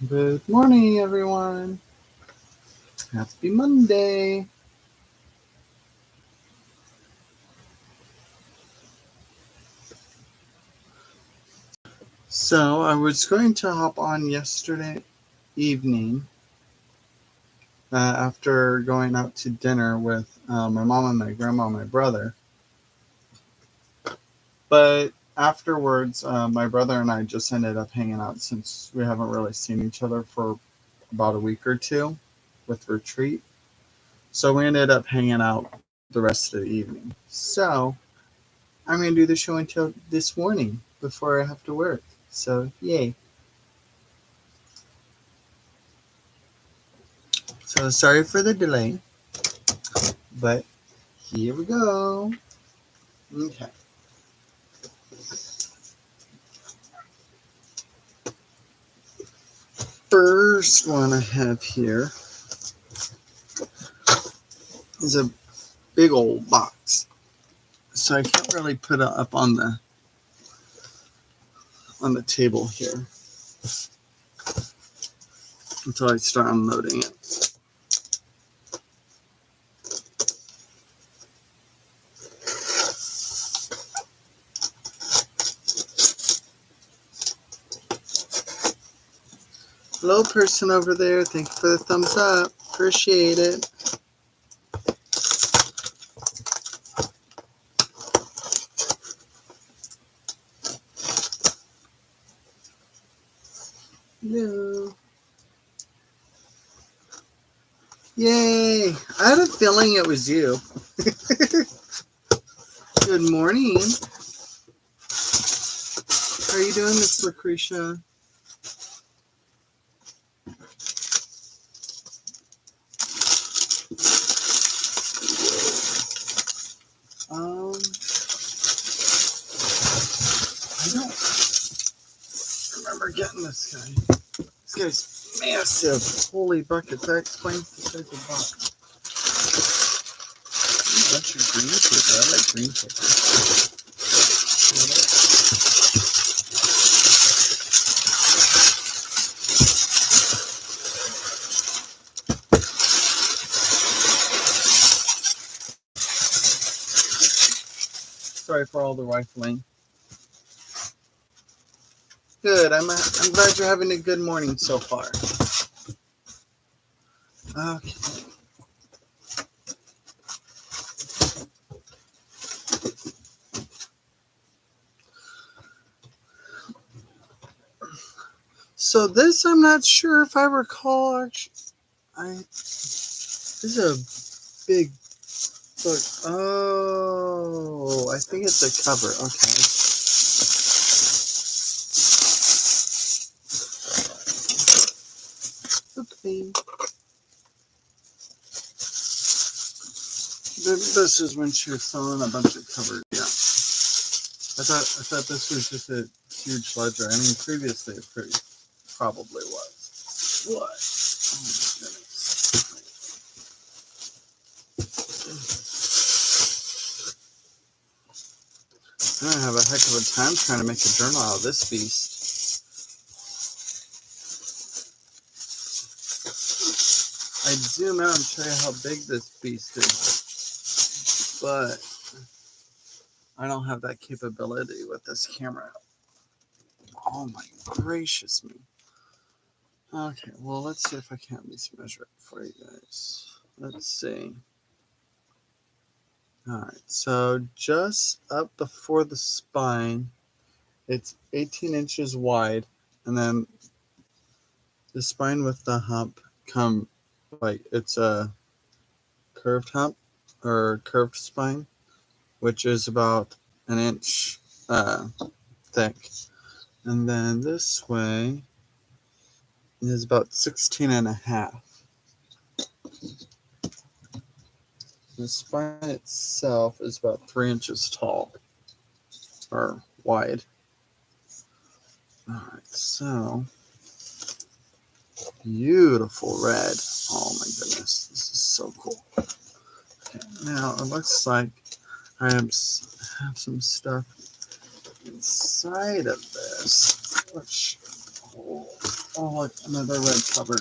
Good morning, everyone. Happy Monday. So, I was going to hop on yesterday evening after going out to dinner with my mom and my grandma and my brother. But afterwards, my brother and I just ended up hanging out since we haven't really seen each other for about a week or two with retreat. So, we ended up hanging out the rest of the evening. So, I'm going to do the show until this morning before I have to work. So, yay. So, sorry for the delay, but here we go. Okay. First one I have here is a big old box. So I can't really put it up on the table here until I start unloading it. Hello, person over there. Thank you for the thumbs up. Appreciate it. Hello. Yay. I had a feeling it was you. Good morning. How are you doing, Miss Lucretia? I don't remember getting this guy. This guy's massive. Holy buckets. That explains the size of the box. Ooh, that's your green paper. I like green paper. Sorry for all the rifling. Good. I'm glad you're having a good morning so far. Okay. So this, I'm not sure if I recall. This is a big book. Oh, I think it's a cover. Okay. Okay. This is when she was selling a bunch of covers. Yeah. I thought this was just a huge ledger. I mean, previously it probably was. What? Oh my goodness. I'm gonna have a heck of a time trying to make a journal out of this beast. I'd zoom out and show you how big this beast is, but I don't have that capability with this camera. Oh my gracious me. Okay, well, let's see if I can't at least measure it for you guys. Let's see. Alright, so just up before the spine, it's 18 inches wide, and then the spine with the hump it's a curved hump or curved spine, which is about an inch thick. And then this way is about 16 and a half. The spine itself is about 3 inches tall or wide. All right, so beautiful red. Oh my goodness, this is so cool. Okay, now it looks like I have some stuff inside of this, which Oh, look, another red cover.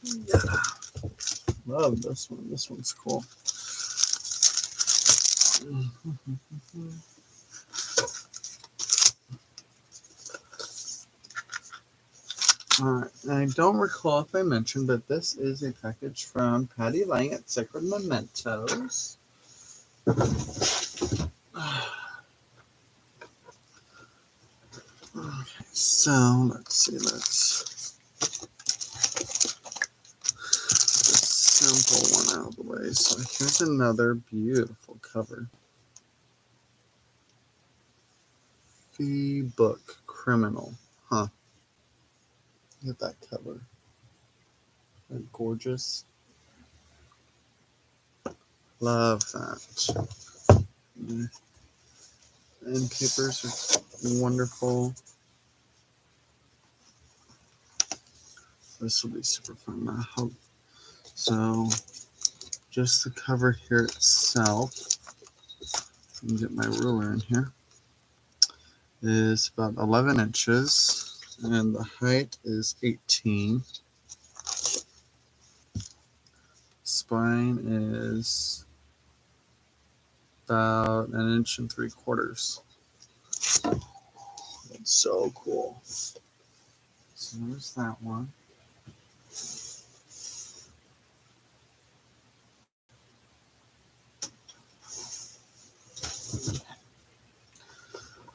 Yeah. Love this one. This one's cool. Alright, I don't recall if I mentioned, but this is a package from Patty Lang at Sacred Mementos. Okay, so let's see, let's simple one out of the way. So here's another beautiful cover. Fee Book Criminal. Huh. Look at that cover. Isn't that gorgeous? Love that. And papers are wonderful. This will be super fun, I hope. So, just the cover here itself, let me get my ruler in here, is about 11 inches, and the height is 18. Spine is about 1 3/4 inches. That's so cool. So there's that one.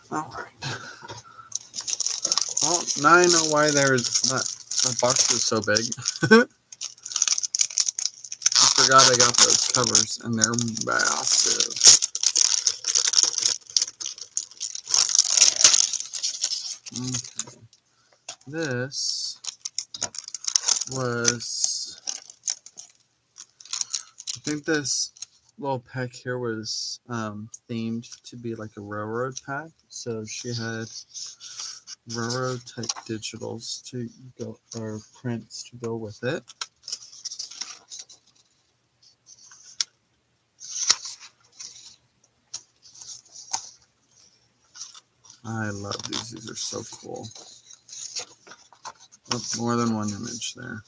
All right. Well, now I know why that box is so big. I forgot I got those covers, and they're massive. Okay. This was, I think this little pack here was themed to be like a railroad pack. So she had railroad type digitals to go, or prints to go with it. I love these. These are so cool. Oh, more than one image there.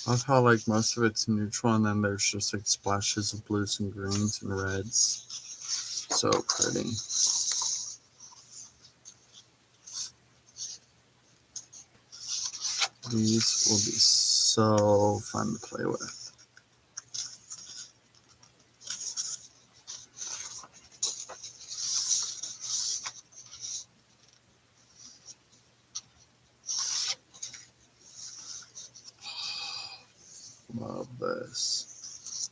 I love how like most of it's neutral, and then there's just like splashes of blues and greens and reds. So pretty. These will be so fun to play with. Love this.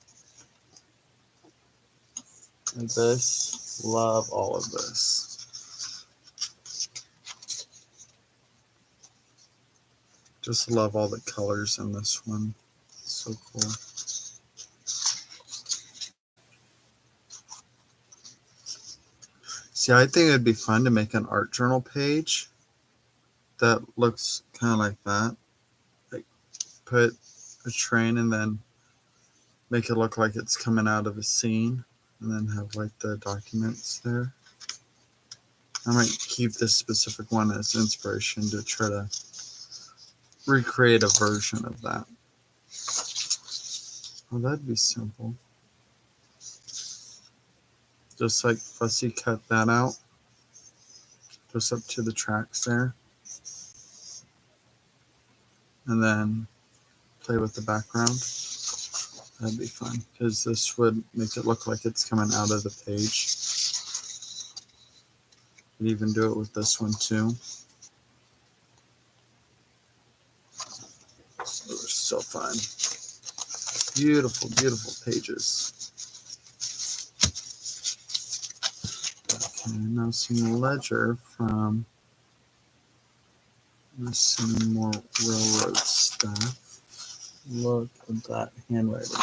And this, love all of this. Just love all the colors in this one. So cool. See, I think it'd be fun to make an art journal page that looks kind of like that. Like put a train and then make it look like it's coming out of a scene, and then have like the documents there. I might keep this specific one as inspiration to try to recreate a version of that. Oh, that'd be simple. Just like fussy cut that out. Just up to the tracks there. And then play with the background. That'd be fun, because this would make it look like it's coming out of the page. You could even do it with this one too. Those are so fun. Beautiful, beautiful pages. Okay, now some ledger from some more railroad stuff. Look at that handwriting.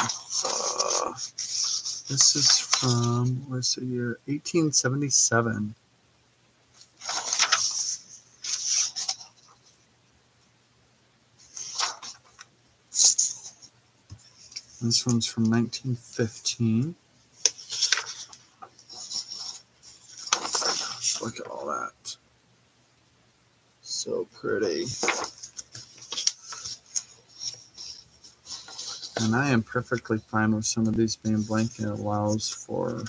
This is from, what's the year? 1877. This one's from 1915. Gosh, look at all that. So pretty. And I am perfectly fine with some of these being blank. It allows for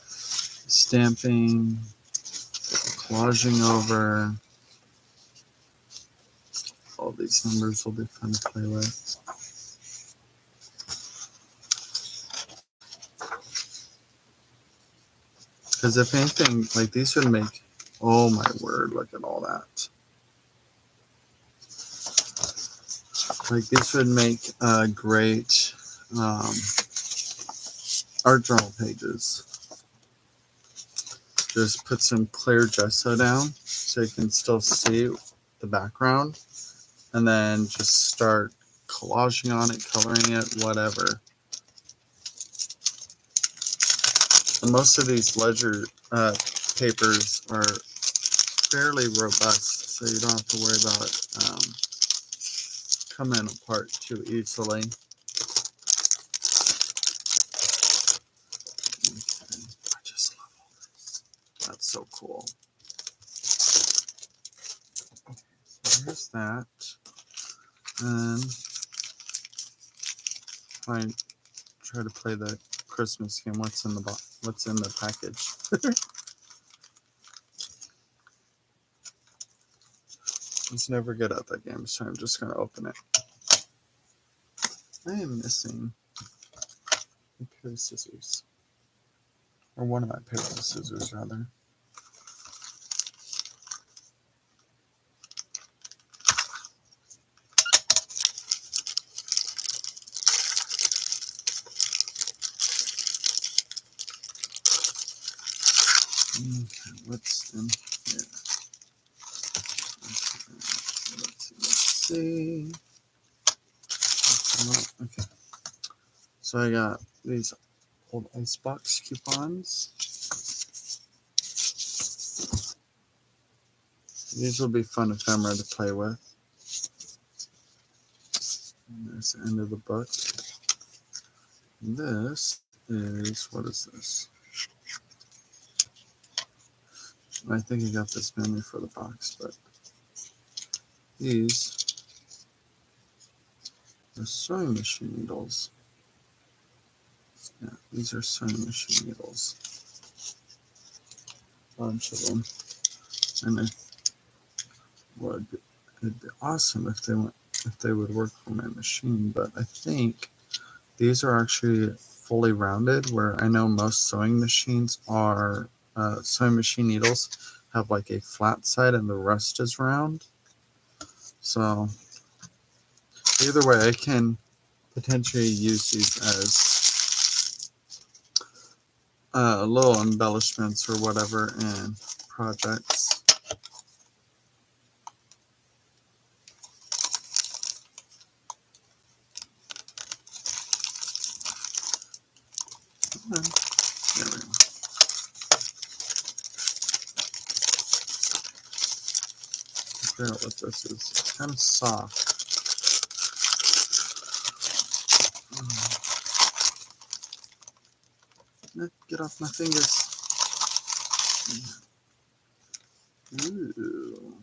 stamping, collaging over. All these numbers will be fun to play with. Because if anything, like these would make, oh my word, look at all that. Like these would make great art journal pages. Just put some clear gesso down so you can still see the background, and then just start collaging on it, coloring it, whatever. And most of these ledger papers are fairly robust, so you don't have to worry about coming apart too easily. Okay. I just love all this. That's so cool. Okay, so here's that. And I try to play the Christmas game. What's in the package? I was never good at that game, so I'm just gonna open it. I am missing a pair of scissors, or one of my pairs of scissors, rather. Okay, what's in here? Let's see. Okay. So I got these old icebox coupons. These will be fun ephemera to play with. And there's the end of the book. And this is, what is this? I think I got this mainly for the box, but these are sewing machine needles. Yeah, these are sewing machine needles. A bunch of them. And it'd be awesome if they would work for my machine, but I think these are actually fully rounded, where I know most sewing machines are sewing machine needles have like a flat side and the rest is round. So either way, I can potentially use these as little embellishments or whatever in projects. There we go. Figure out what this is. It's kind of soft. Get off my fingers. Ooh.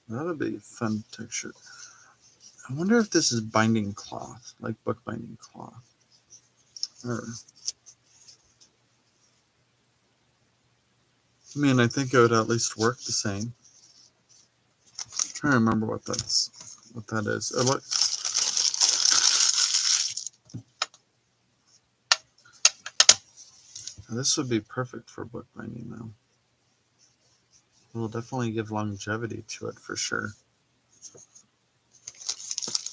That'll be a fun texture. I wonder if this is binding cloth, like book binding cloth. Or, I mean, I think it would at least work the same. I'm trying to remember what that is. This would be perfect for book binding, though. It will definitely give longevity to it for sure.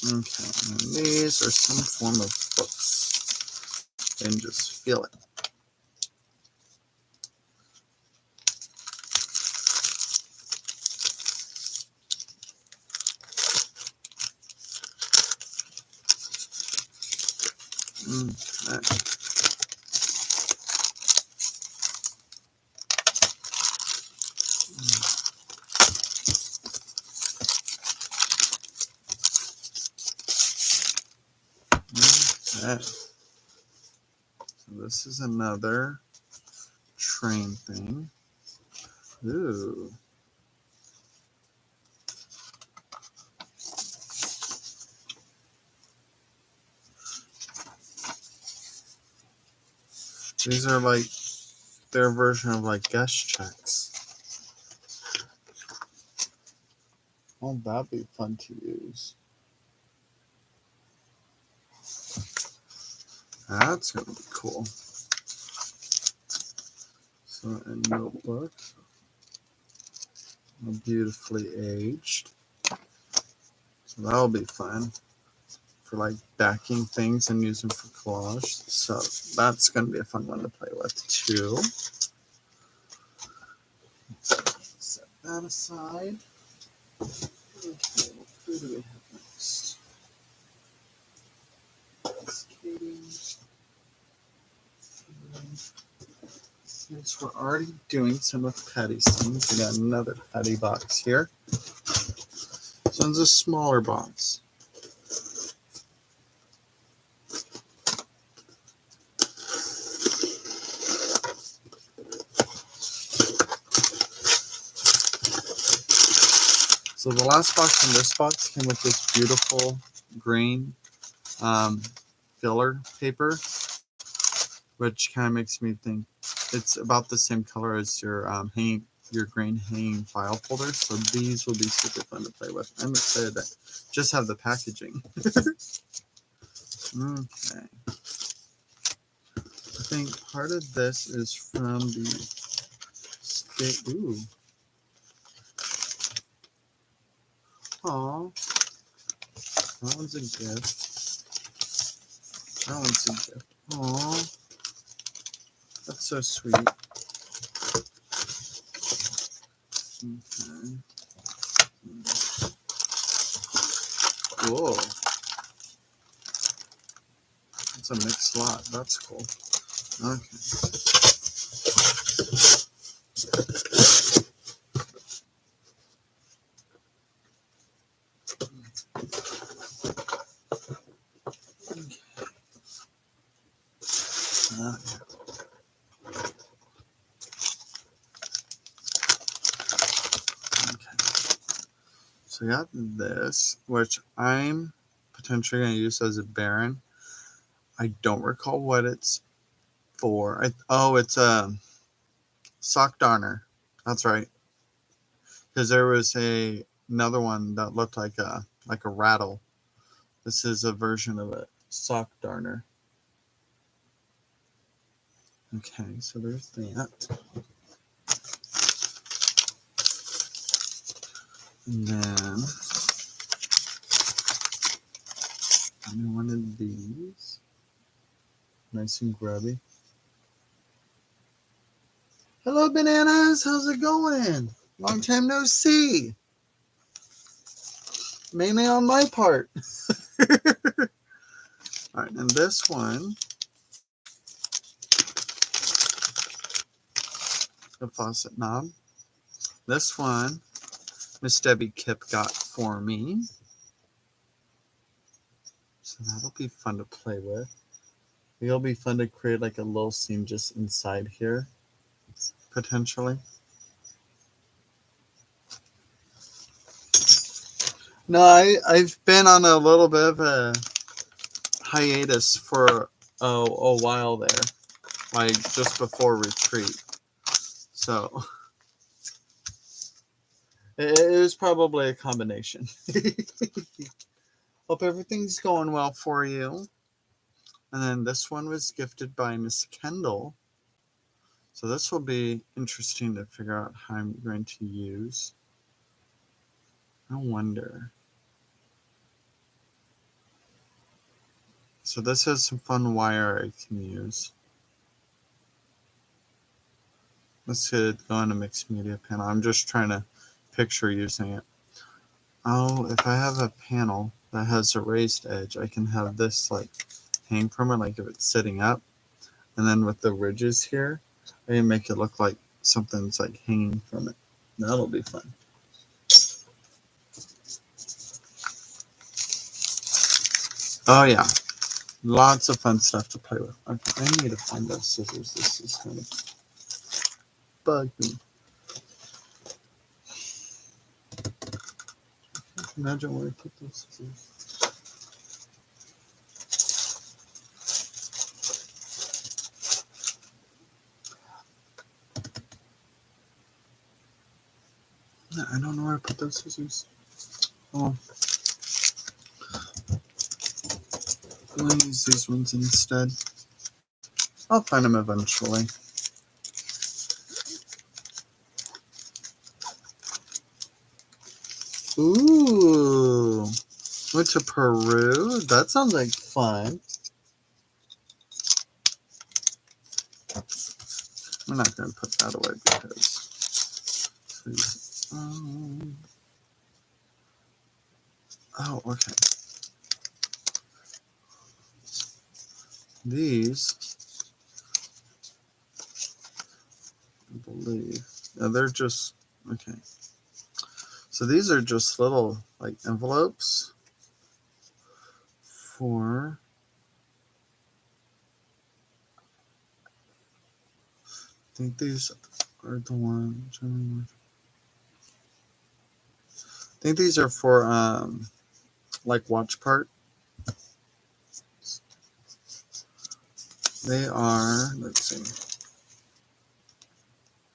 Okay, and these are some form of books. And just feel it. Okay. Okay. So this is another train thing. Ooh. These are like their version of like guest checks. Won't that be fun to use? That's going to be cool. So a notebook, beautifully aged. So that'll be fun for like backing things and using for collage. So that's going to be a fun one to play with too. Set that aside. Okay, who do we have next? Skating. Since we're already doing some of Patty's things, we got another Patty box here. This one's a smaller box. So the last box in this box came with this beautiful green filler paper, which kind of makes me think it's about the same color as your green hanging file folders. So these will be super fun to play with. I'm excited to just have the packaging. Okay. I think part of this is from the skate. Ooh. Aw. That one's a gift. That one's a gift. Aw. That's so sweet. Okay. Cool. It's a mixed lot. That's cool. Okay. So I got this, which I'm potentially going to use as a Baron. I don't recall what it's for. It's a sock darner. That's right. Because there was another one that looked like a rattle. This is a version of a sock darner. Okay, so there's that. And then one of these. Nice and grubby. Hello, bananas. How's it going? Long time no see. Mainly on my part. All right, and this one, the faucet knob. This one, Miss Debbie Kip got for me. So that'll be fun to play with. It'll be fun to create like a little scene just inside here, potentially. No, I've been on a little bit of a hiatus for a while there, like just before retreat. So it was probably a combination. Hope everything's going well for you. And then this one was gifted by Miss Kendall. So this will be interesting to figure out how I'm going to use. I wonder. So this has some fun wire I can use. This could go in a mixed media panel. I'm just trying to picture using it. Oh, if I have a panel that has a raised edge, I can have this like hang from it, like if it's sitting up. And then with the ridges here, I can make it look like something's like hanging from it. That'll be fun. Oh yeah. Lots of fun stuff to play with. Okay, I need to find those scissors. This is kind of bugging me. Imagine where I put those scissors. I don't know where I put those scissors. Oh, I'm going to use these ones instead. I'll find them eventually. Ooh, went to Peru. That sounds like fun. I'm not going to put that away because. Oh, okay. These, I believe, yeah, they're just okay. So these are just little like envelopes for. I think these are the ones. I think these are for like watch part. They are. Let's see.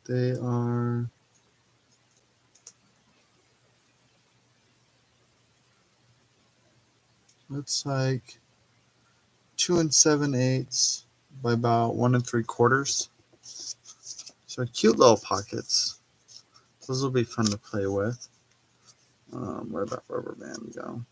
They are. Looks like 2 7/8 by about 1 3/4. So cute little pockets. Those will be fun to play with. Where'd that rubber band go?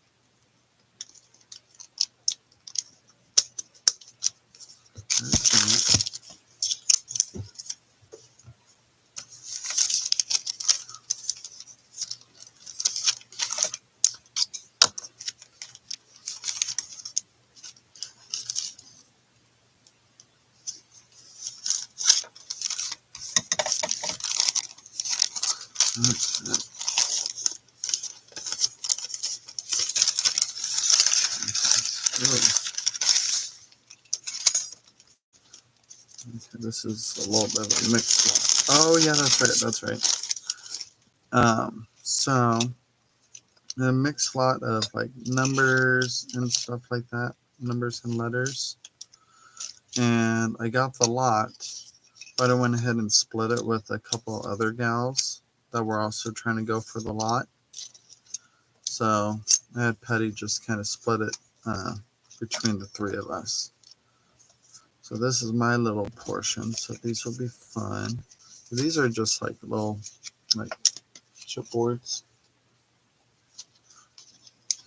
Okay, this is a little bit of a mixed lot. Oh yeah, that's right. That's right. So a mixed lot of like numbers and stuff like that, numbers and letters. And I got the lot, but I went ahead and split it with a couple other gals that were also trying to go for the lot. So I had Petty just kind of split it between the three of us. So this is my little portion. So these will be fun. These are just like little like chipboards.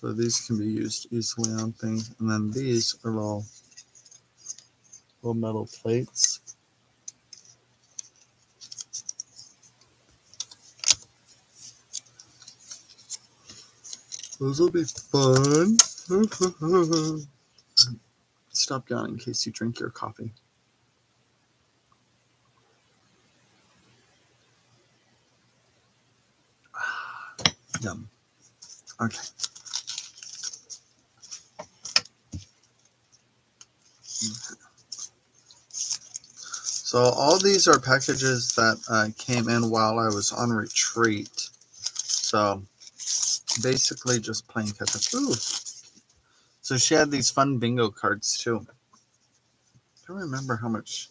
So these can be used easily on things. And then these are little metal plates. Those will be fun. Stop yawning in case you drink your coffee. Yum. Okay. So all these are packages that came in while I was on retreat. So basically just playing catch up. Ooh. So she had these fun bingo cards too. I don't remember how much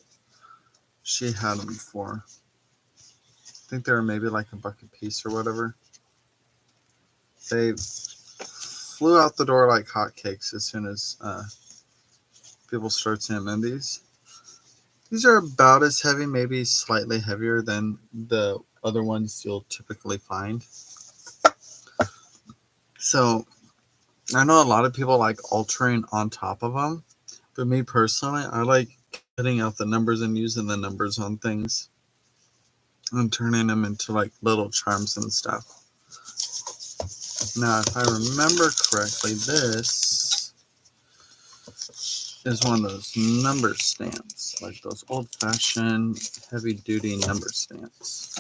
she had them for. I think they were maybe like $1 a piece or whatever. They flew out the door like hotcakes as soon as people start seeing them. These are about as heavy, maybe slightly heavier than the other ones you'll typically find. So I know a lot of people like altering on top of them, but me personally, I like cutting out the numbers and using the numbers on things and turning them into like little charms and stuff. Now, if I remember correctly, this is one of those number stamps, like those old-fashioned heavy-duty number stamps.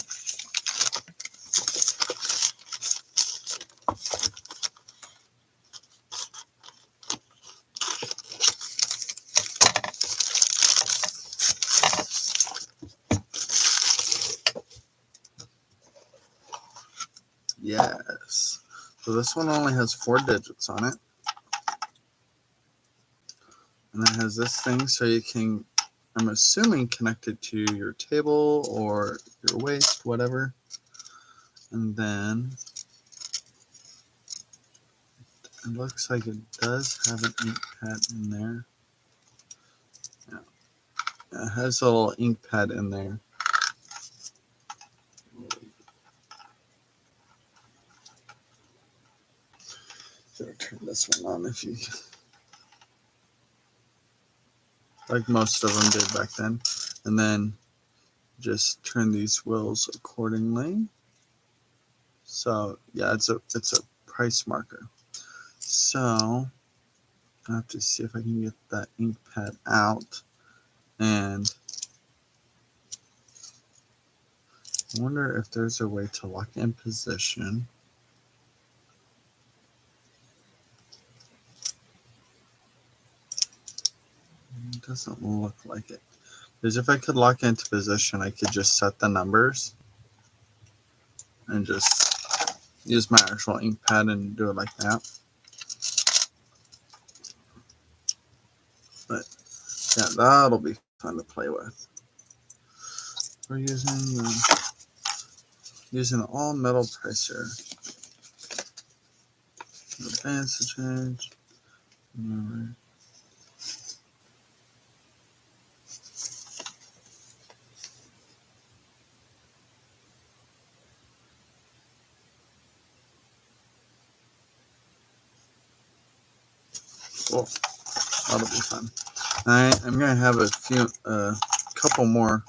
Yes. So this one only has 4 digits on it. And it has this thing so you can, I'm assuming, connect it to your table or your waist, whatever. And then it looks like it does have an ink pad in there. Yeah, it has a little ink pad in there. So turn this one on if you, like most of them did back then. And then just turn these wheels accordingly. So yeah, it's a price marker. So I have to see if I can get that ink pad out, and I wonder if there's a way to lock in position. It doesn't look like it. Because if I could lock into position, I could just set the numbers and just use my actual ink pad and do it like that. But yeah, that'll be fun to play with. We're using all metal pricer. Advance to change. Cool. That'll be fun. I'm gonna have a couple more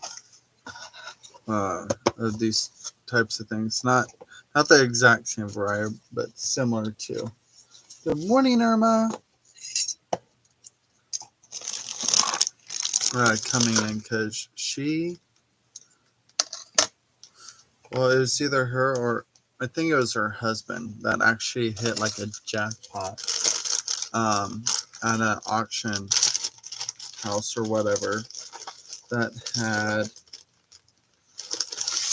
of these types of things. Not the exact same variety, but similar to. Good morning, Irma. Coming in because well, it was either her or I think it was her husband that actually hit like a jackpot at an auction house or whatever that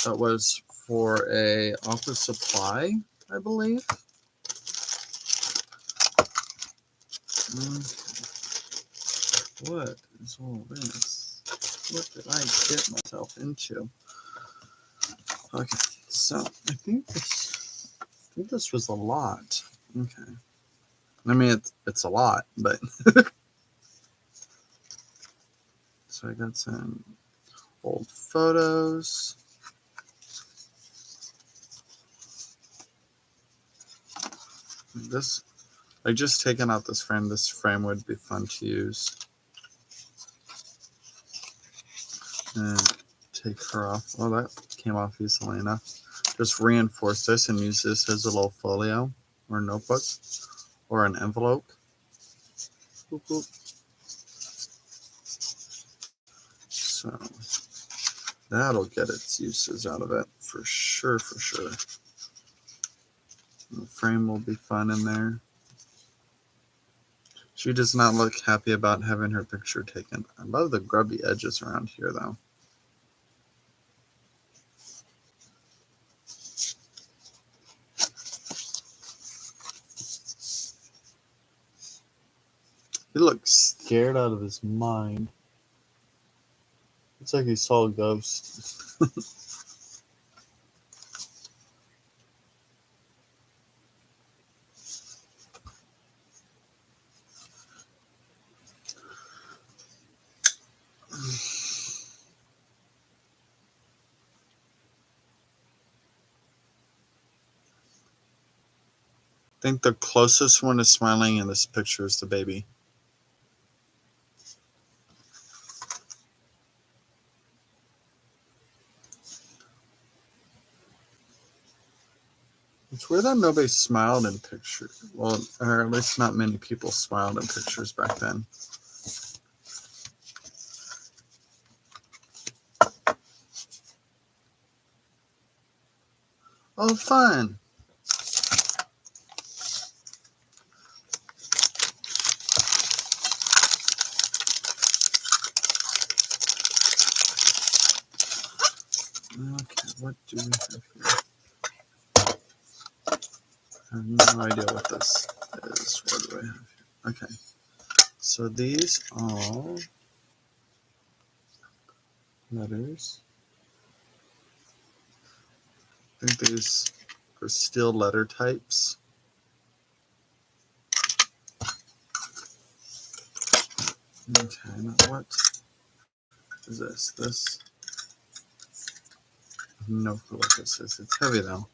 was for a office supply, I believe. What is all this? What did I get myself into? Okay, so I think this was a lot. Okay, I mean it's a lot, but so I got some old photos. This I just taken out this frame. This frame would be fun to use. And take her off. Oh, that came off easily enough. Just reinforce this and use this as a little folio or notebook or an envelope. Boop, boop. So that'll get its uses out of it for sure, for sure. The frame will be fun in there. She does not look happy about having her picture taken. I love the grubby edges around here, though. He looks scared out of his mind. It's like he saw a ghost. I think the closest one is smiling in this picture is the baby. It's weird that nobody smiled in pictures. Well, or at least not many people smiled in pictures back then. Oh, fun. Okay, what do we have here? I have no idea what this is. What do I have here? Okay. So these are letters. I think these are still letter types. Okay, now what is this? This, I have no clue what this is. It's heavy though.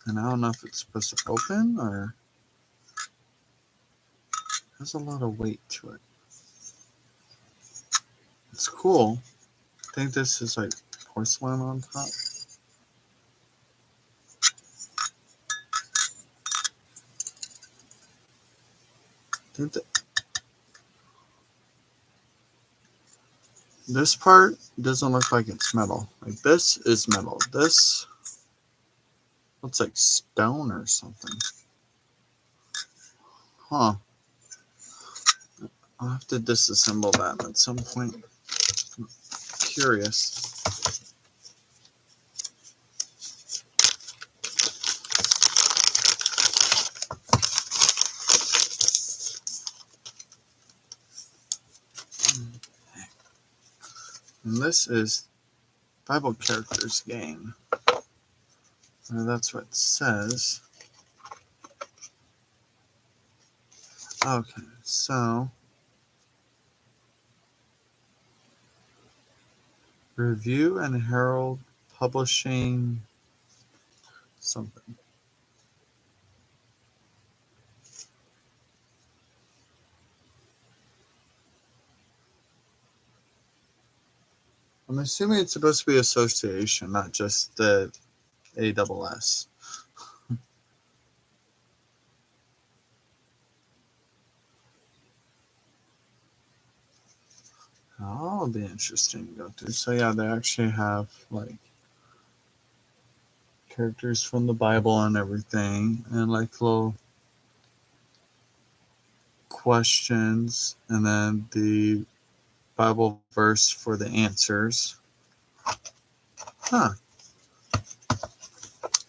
And I don't know if it's supposed to open or it has a lot of weight to it. It's cool. I think this is like porcelain on top. I think that this part doesn't look like it's metal. Like this is metal. This looks like stone or something. Huh. I'll have to disassemble that at some point. I'm curious. And this is Bible characters game. That's what it says. Okay, so Review and Herald Publishing something. I'm assuming it's supposed to be association, not just the ASS. That'll be interesting to go through. So yeah, they actually have like characters from the Bible and everything, and like little questions, and then the Bible verse for the answers. Huh.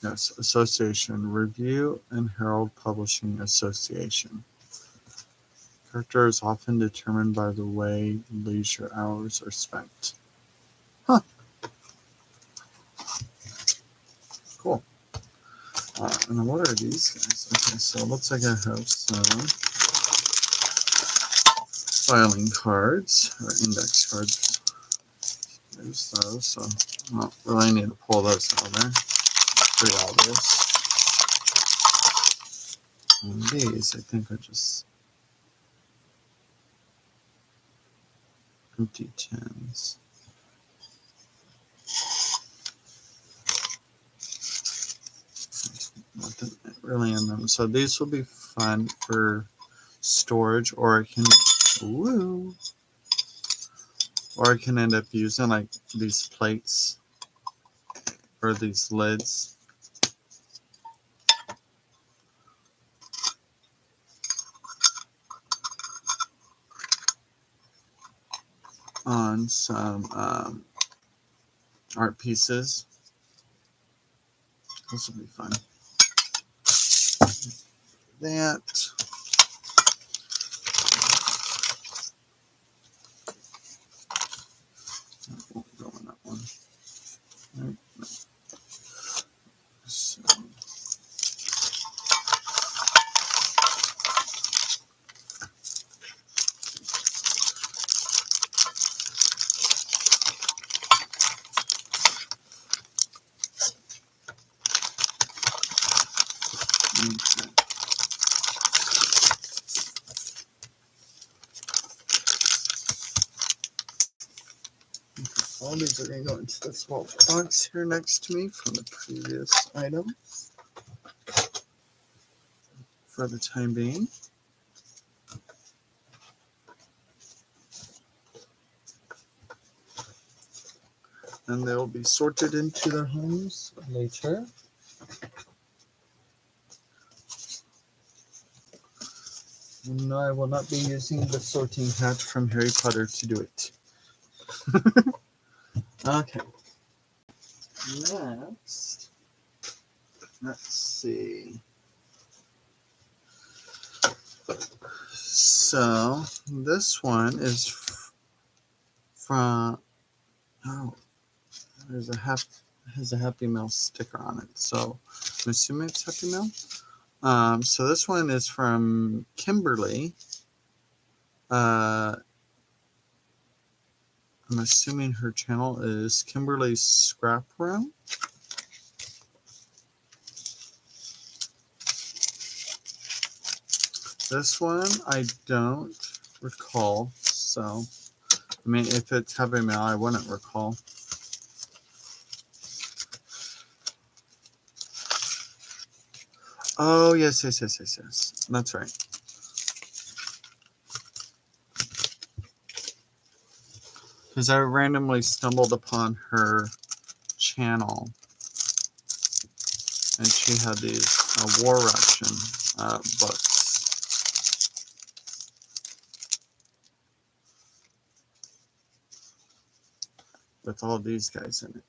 Yes, Association, Review and Herald Publishing Association. Character is often determined by the way leisure hours are spent. Huh. Cool. And what are these guys? Okay, so it looks like I have some filing cards or index cards. There's those, so I don't really need to pull those out of there. Pretty obvious. And these, I think, are just empty tins. Nothing really in them. So these will be fun for storage, or I can, or I can end up using like these plates or these lids. On some art pieces. This will be fun. That. That won't go in that one. Right. So. Okay. All these are going to go into this little box here next to me from the previous item for the time being. And they will be sorted into their homes later. No, I will not be using the sorting hat from Harry Potter to do it. Okay. Next, let's see. So this one is from, oh, has a Happy Meal sticker on it. So I'm assuming it's Happy Meal. So this one is from Kimberly. I'm assuming her channel is Kimberly's Scrap Room. This one I don't recall, so I mean, if it's Happy Meal, I wouldn't recall. Oh, yes. That's right. Because I randomly stumbled upon her channel, and she had these War Ration books. With all these guys in it.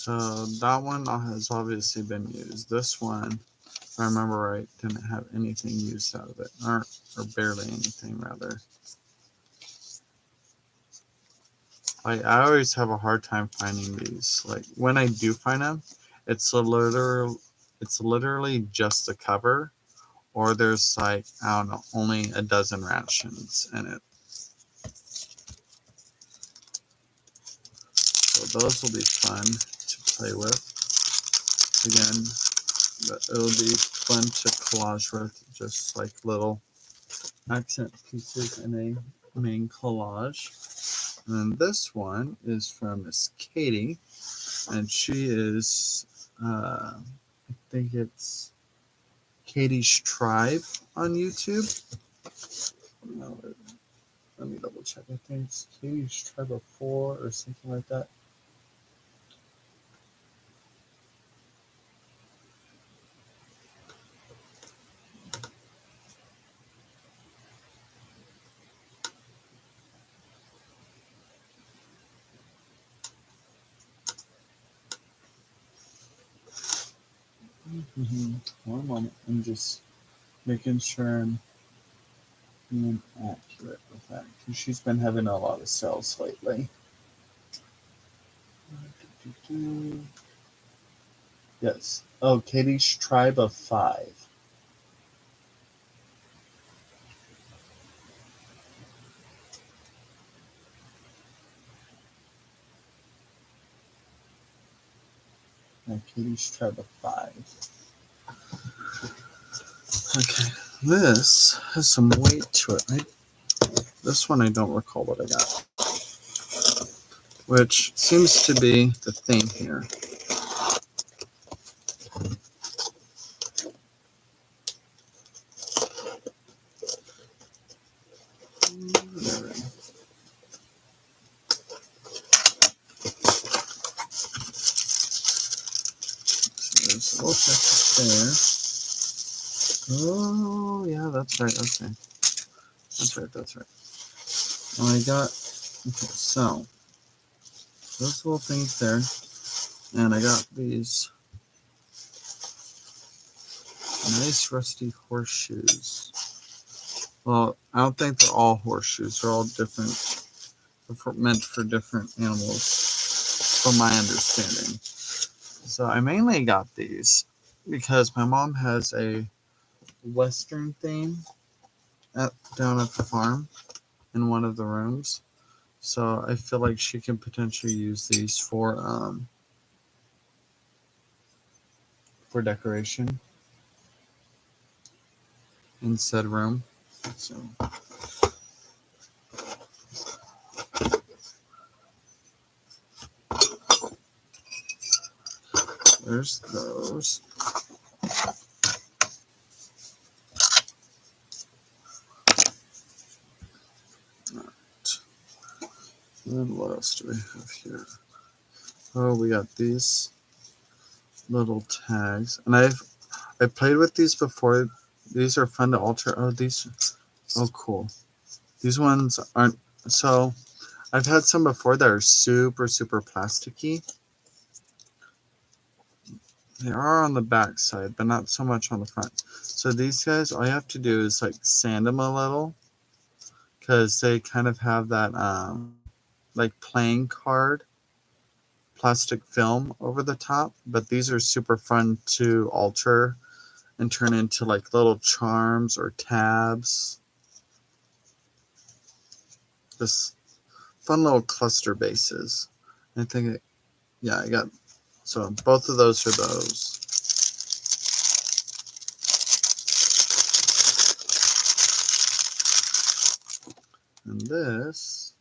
So that one has obviously been used. This one, if I remember right, didn't have anything used out of it, or barely anything, rather. Like, I always have a hard time finding these. Like, when I do find them, it's literally just the cover, or there's like, I don't know, only a dozen rations in it. So those will be fun to play with. Again, it'll be fun to collage with, just like little accent pieces in a main collage. And then this one is from Miss Katie, and she is, I think it's Katie's Tribe on YouTube. No, let me double check. I think it's Katie's Tribe of 4 or something like that. One moment. I'm just making sure I'm being accurate with that, because she's been having a lot of sales lately. Yes. Oh, Katie's Tribe of 5. Yeah, Katie's Tribe of 5. Okay, this has some weight to it. This one I don't recall what I got, which seems to be the theme here. So there's a little packet there. Oh, yeah, that's right. Okay. That's right. And I got, okay, so those little things there. And I got these nice rusty horseshoes. Well, I don't think they're all horseshoes. They're all different, meant for different animals, from my understanding. So I mainly got these because my mom has a Western theme down at the farm in one of the rooms. So I feel like she can potentially use these for decoration in said room. So there's those. And then what else do we have here? Oh, we got these little tags, and I played with these before. These are fun to alter. Oh, these Oh, cool. These ones aren't, so I've had some before that are super, super plasticky. They are on the back side, but not so much on the front. So these guys, all you have to do is like sand them a little, because they kind of have that like playing card plastic film over the top. But these are super fun to alter and turn into like little charms or tabs. Just fun little cluster bases. I think, yeah, I got, so both of those are those. And this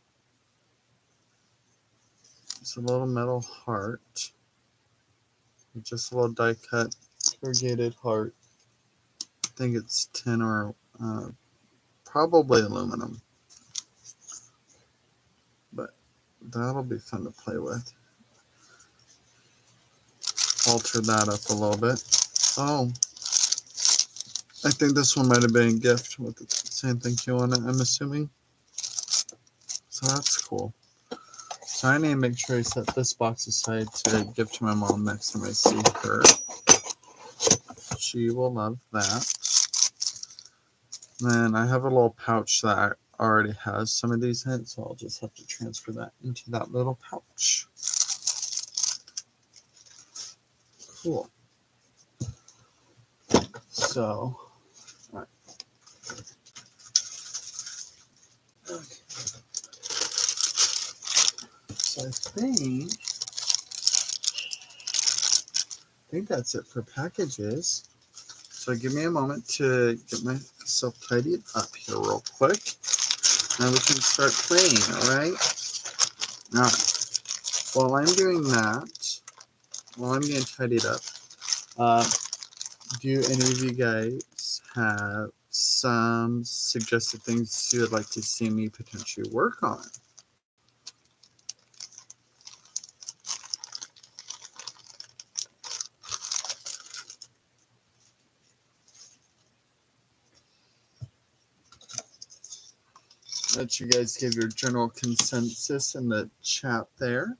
is a little metal heart. Just a little die cut corrugated heart. I think it's tin or probably aluminum. But that'll be fun to play with. Alter that up a little bit. Oh, I think this one might have been a gift with the same thank you on it, I'm assuming. So that's cool. So I need to make sure I set this box aside to give to my mom next time I see her. She will love that. Then I have a little pouch that already has some of these in it, so I'll just have to transfer that into that little pouch. Cool. So, all right. Okay. So I think that's it for packages. So give me a moment to get myself tidied up here real quick. Now we can start playing, all right? All right. While I'm doing that, while I'm getting tidied up, do any of you guys have some suggested things you would like to see me potentially work on? Let you guys give your general consensus in the chat there.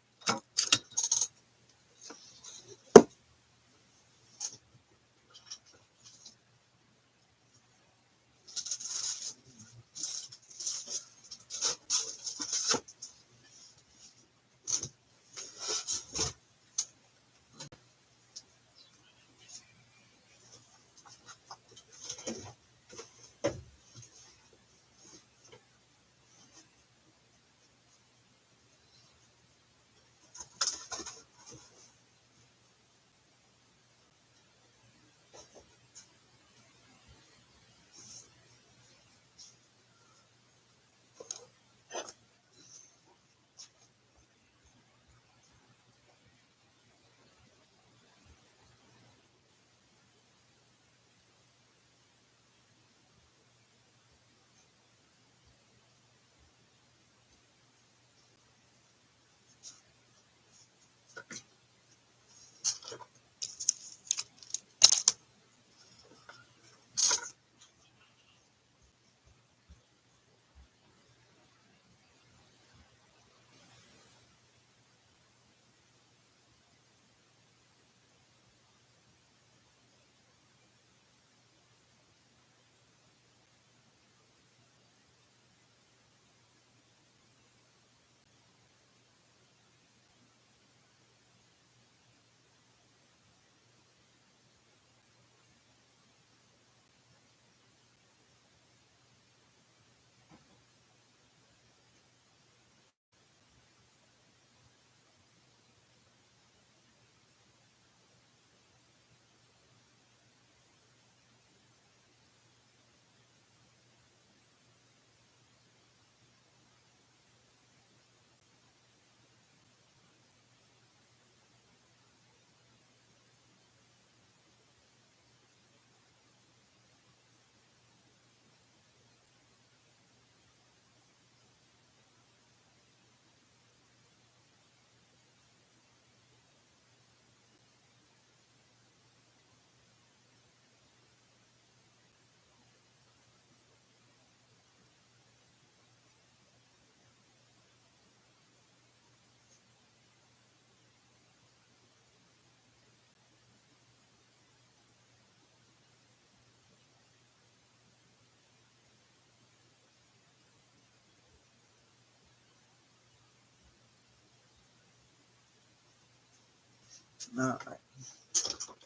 All right.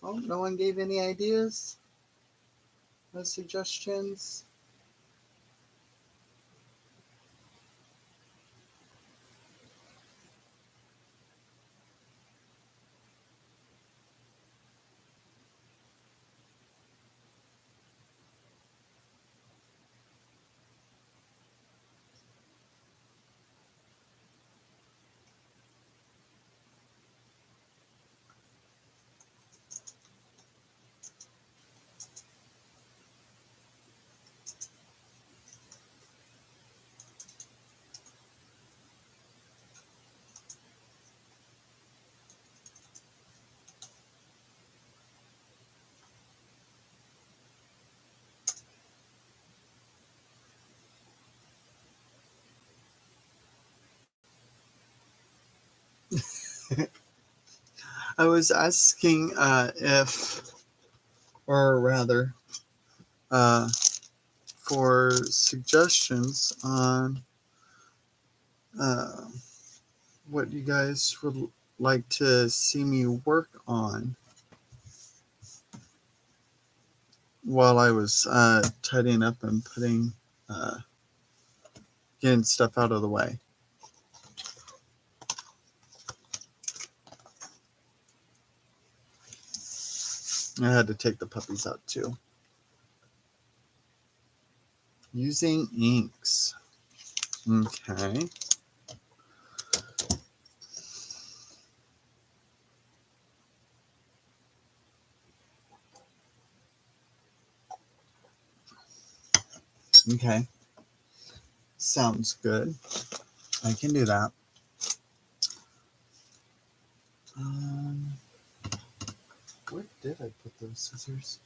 Oh, no one gave any ideas? No suggestions? I was asking if, or rather, uh, for suggestions on uh, what you guys would like to see me work on while I was tidying up and getting stuff out of the way. I had to take the puppies out too. Using inks. Okay. Okay. Sounds good. I can do that. Um, where did I put those scissors?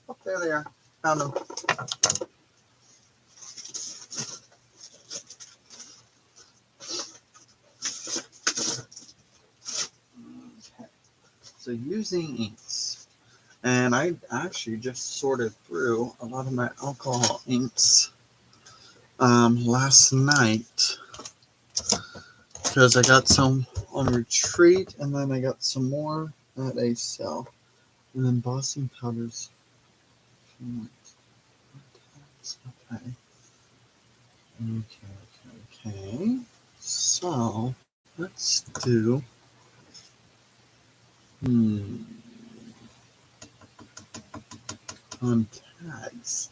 Oh, there they are. Found them. Okay. So using inks. And I actually just sorted through a lot of my alcohol inks last night because I got some on retreat and then I got some more at a sale. And then Boston powders. Okay. Okay. So let's do on tags.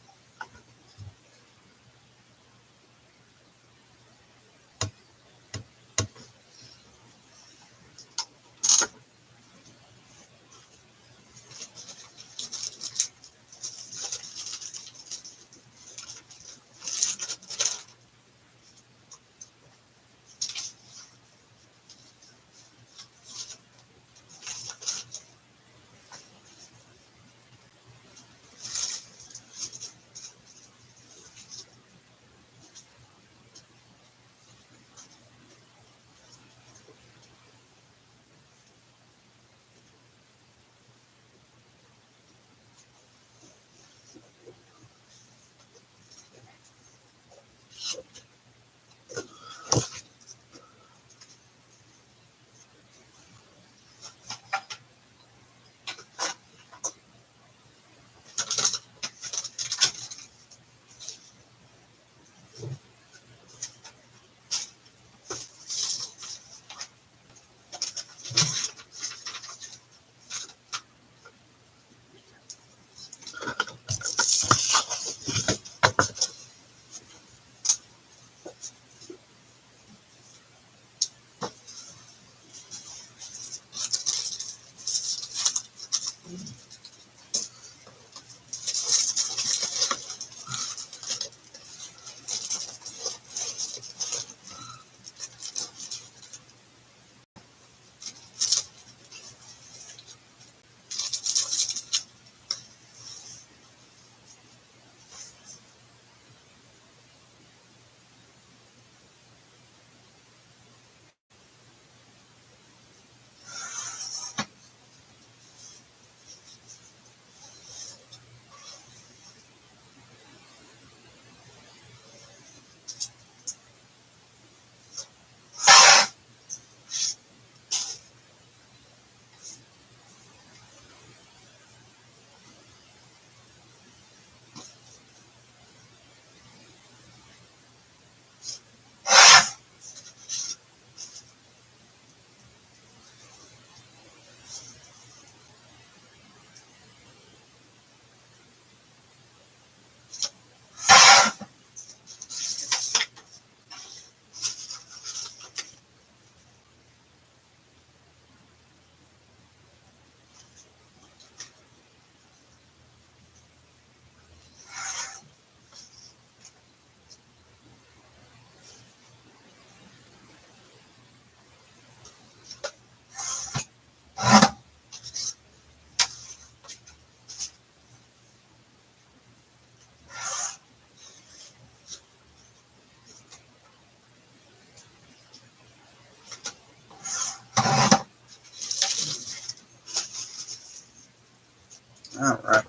All right.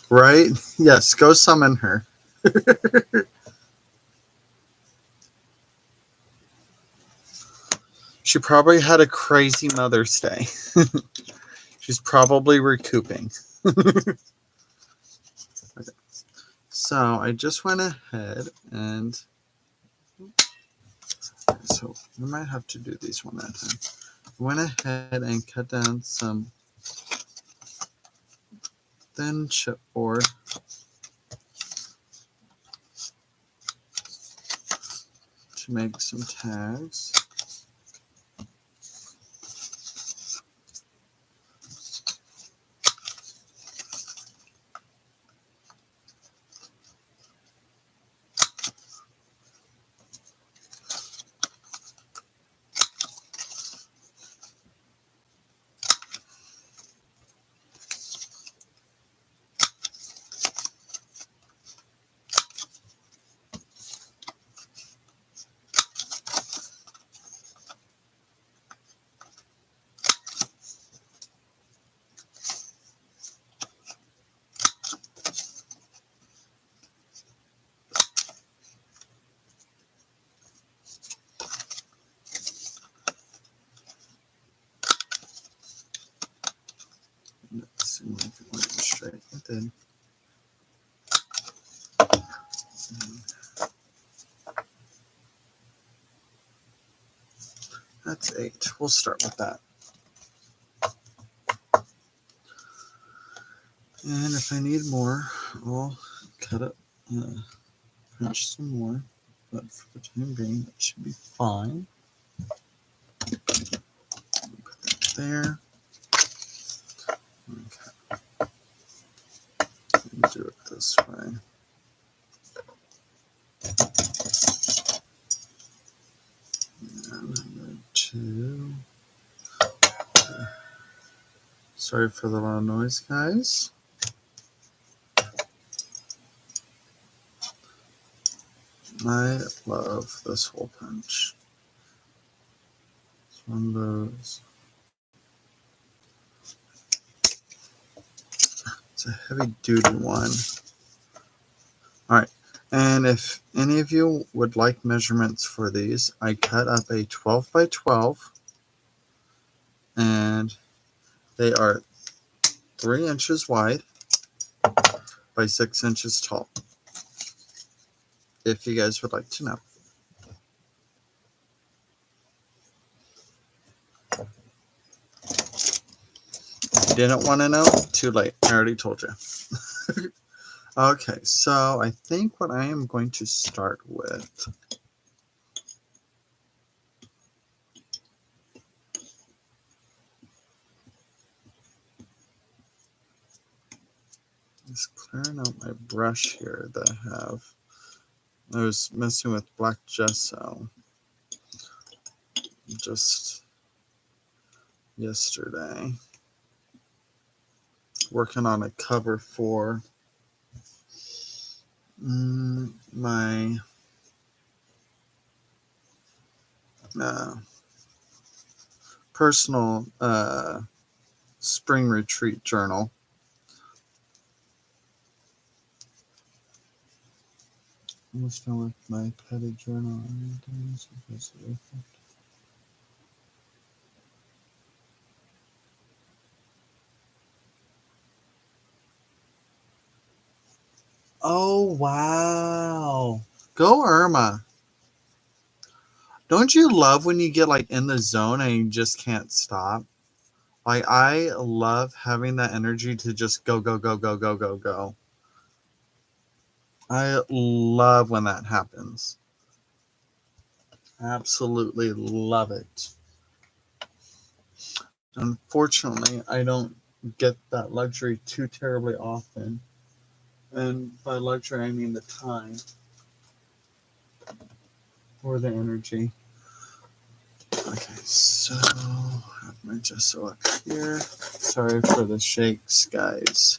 Right? Yes, go summon her. She probably had a crazy Mother's Day. She's probably recouping. Okay. So I just went ahead and so we might have to do these one at a time. I went ahead and cut down some thin chipboard to make some tags. Let's see if it went straight. It did. That's 8. We'll start with that. And if I need more, I'll cut it, punch some more. But for the time being, that should be fine. Put that there. Okay. Do it this way. And 2. Sorry for the loud noise, guys. I love this hole punch. It's one of those. It's a heavy duty one. All right. And if any of you would like measurements for these, I cut up a 12 by 12 and they are 3 inches wide by 6 inches tall. If you guys would like to know. If you didn't want to know, too late. I already told you. Okay, so I think what I am going to start with is clearing out my brush here that I have. I was messing with black gesso just yesterday, working on a cover for my personal spring retreat journal. Almost done with my petty journal. Oh, wow. Go Irma. Don't you love when you get like in the zone and you just can't stop? Like, I love having that energy to just go, go, go, go, go, go, go. I love when that happens. Absolutely love it. Unfortunately, I don't get that luxury too terribly often. And by luxury, I mean the time or the energy. Okay, so I have my gesso up here. Sorry for the shakes, guys.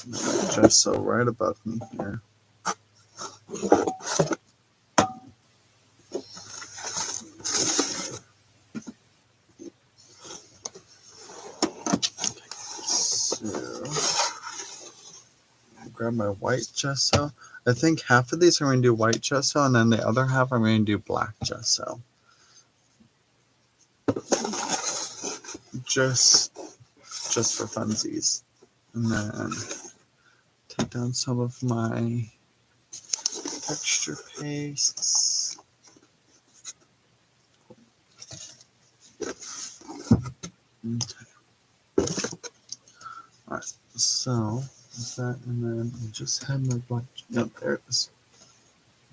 Gesso right above me here. So, grab my white gesso. I think half of these I'm going to do white gesso, and then the other half I'm going to do black gesso. Just for funsies. And then take down some of my texture pastes. Okay. Alright, so that, and then I just had my black. Yep, there it is.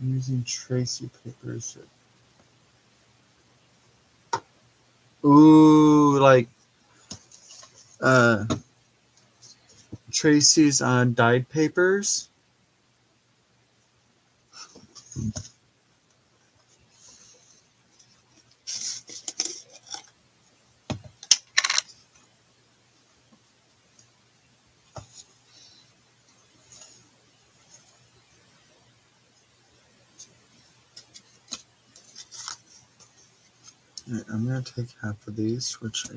I'm using Tracy papers. Ooh, like Tracy's dyed papers. Right, I'm going to take half of these, which I...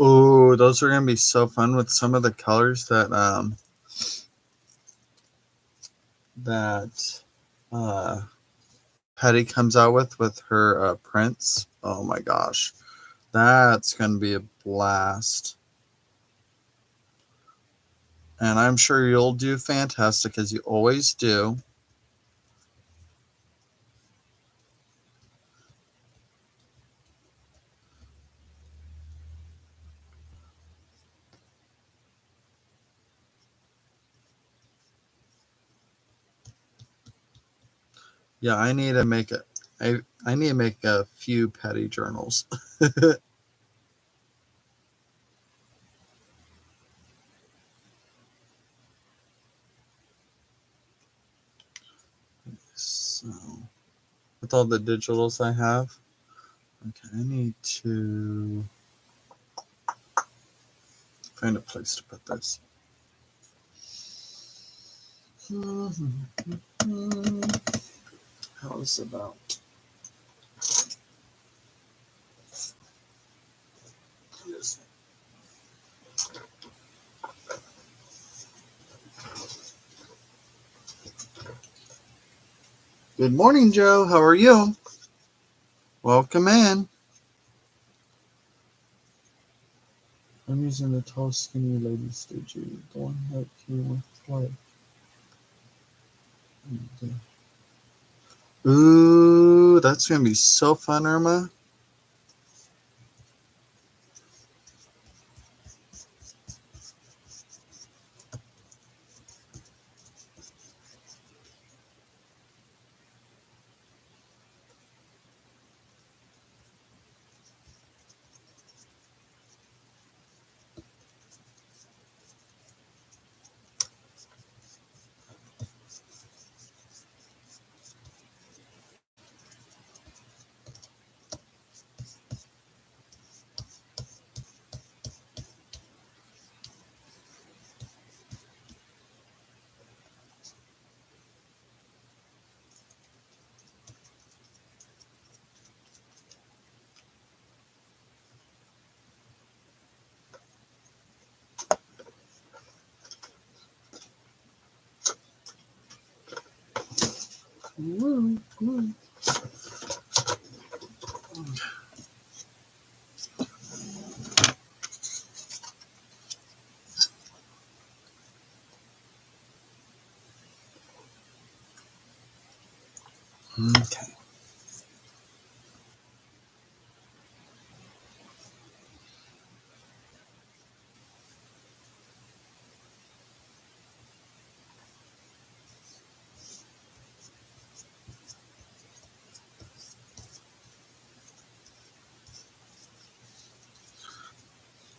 Oh, those are going to be so fun with some of the colors that Patty comes out with her prints. Oh my gosh. That's going to be a blast. And I'm sure you'll do fantastic, as you always do. Yeah, I need to make it. I need to make a few Patty journals. So, with all the digitals I have, okay, I need to find a place to put this. How's about? Yes. Good morning, Joe. How are you? Welcome in. I'm using the tall, skinny lady stagey. The one that came with life. Ooh, that's gonna be so fun, Irma. Okay.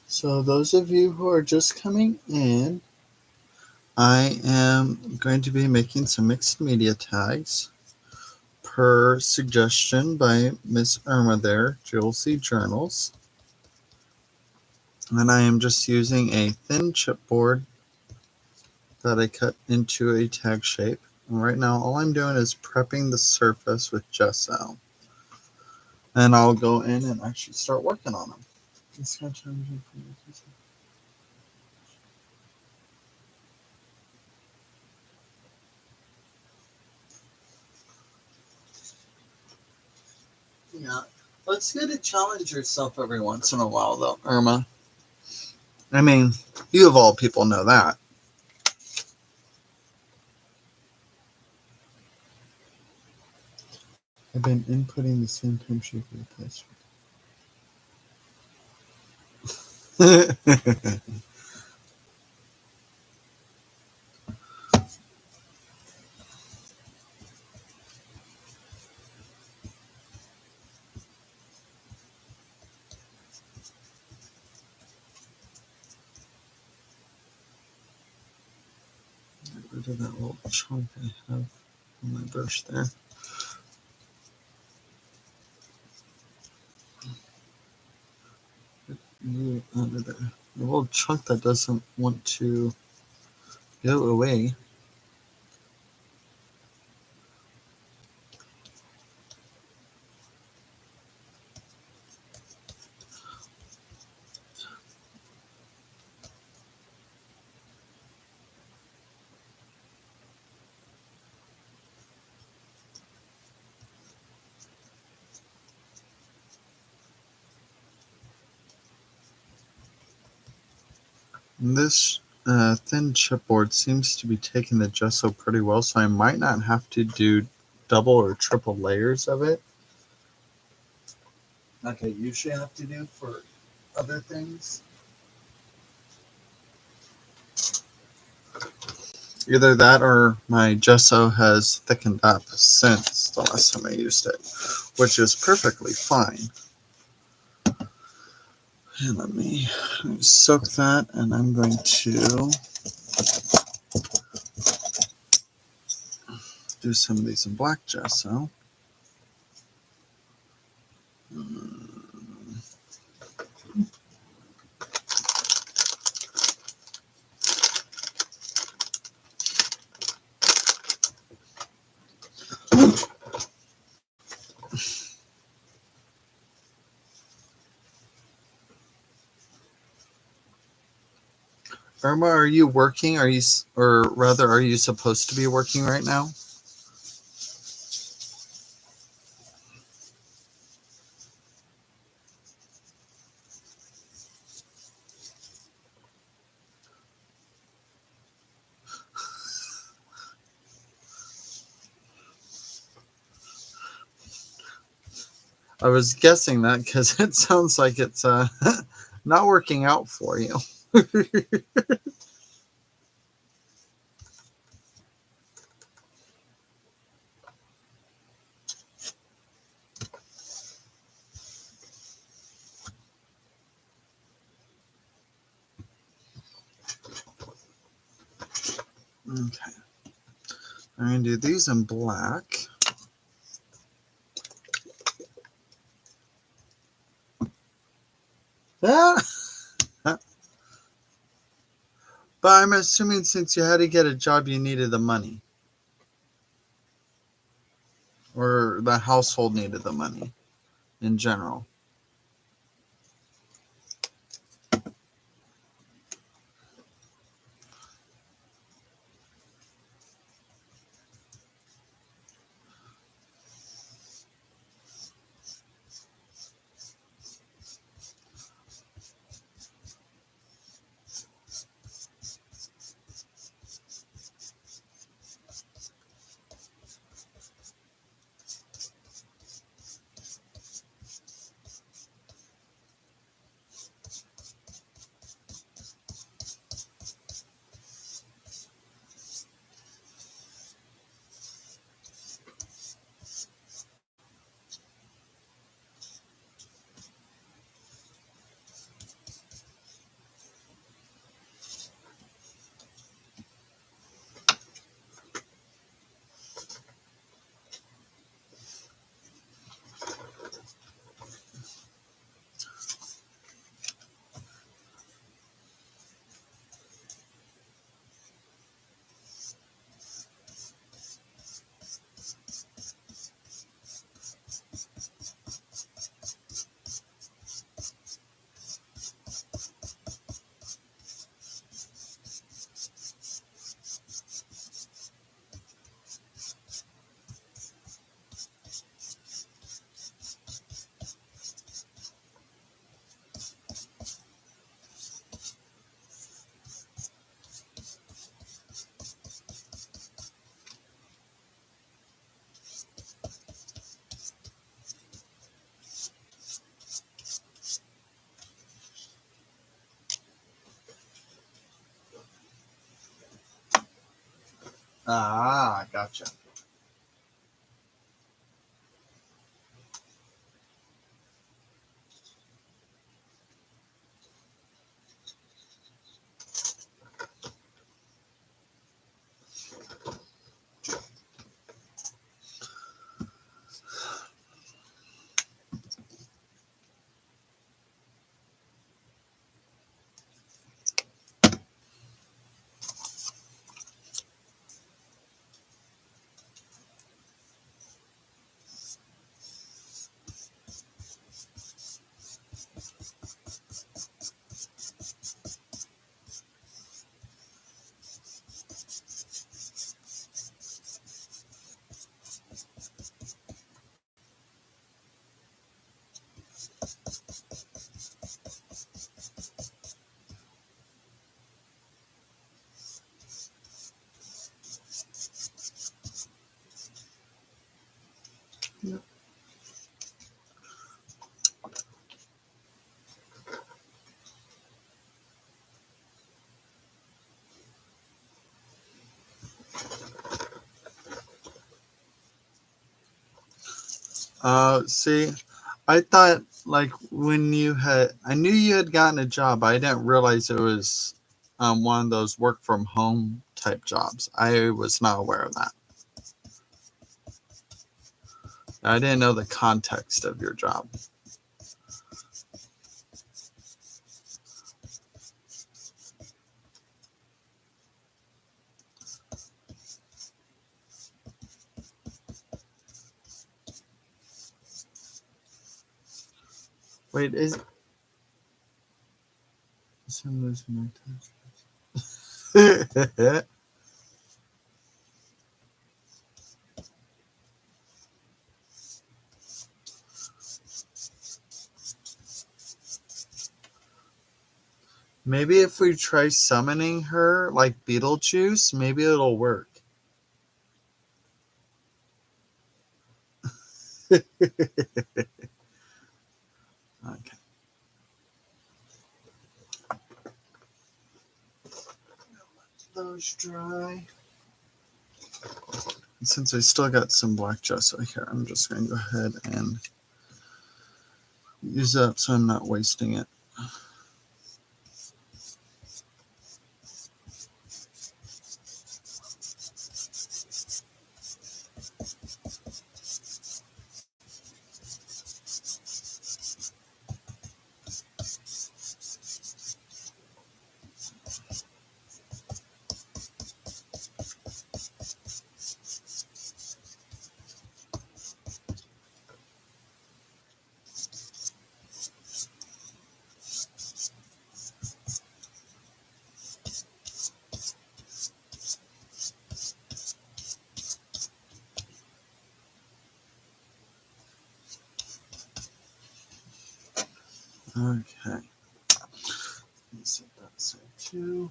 So those of you who are just coming in, I am going to be making some mixed media tags per suggestion by Miss Irma there, Jewel C Journals. And I am just using a thin chipboard that I cut into a tag shape. And right now all I'm doing is prepping the surface with gesso. And I'll go in and actually start working on them. Yeah. It's good to challenge yourself every once in a while, though, Irma. I mean, you of all people know that. I've been inputting the same time shape of the pastry. Get rid of that little chunk I have on my brush there. Move it under there. The little chunk that doesn't want to go away. And this thin chipboard seems to be taking the gesso pretty well, so I might not have to do double or triple layers of it like I usually have to do for other things. Either that or my gesso has thickened up since the last time I used it, which is perfectly fine. And let me soak that, and I'm going to do some of these in black gesso. Irma, are you working? Or rather, are you supposed to be working right now? I was guessing that because it sounds like it's not working out for you. Okay. I'm going to do these in black. Ah! But I'm assuming since you had to get a job, you needed the money. Or the household needed the money in general. Ah, gotcha. See, I thought like when I knew you had gotten a job. I didn't realize it was one of those work from home type jobs. I was not aware of that. I didn't know the context of your job. Wait, is him losing my touch? Maybe if we try summoning her like Beetlejuice, maybe it'll work. Okay. Those dry. And since I still got some black gesso here, I'm just going to go ahead and use it up so I'm not wasting it. Okay. Let's set that aside too.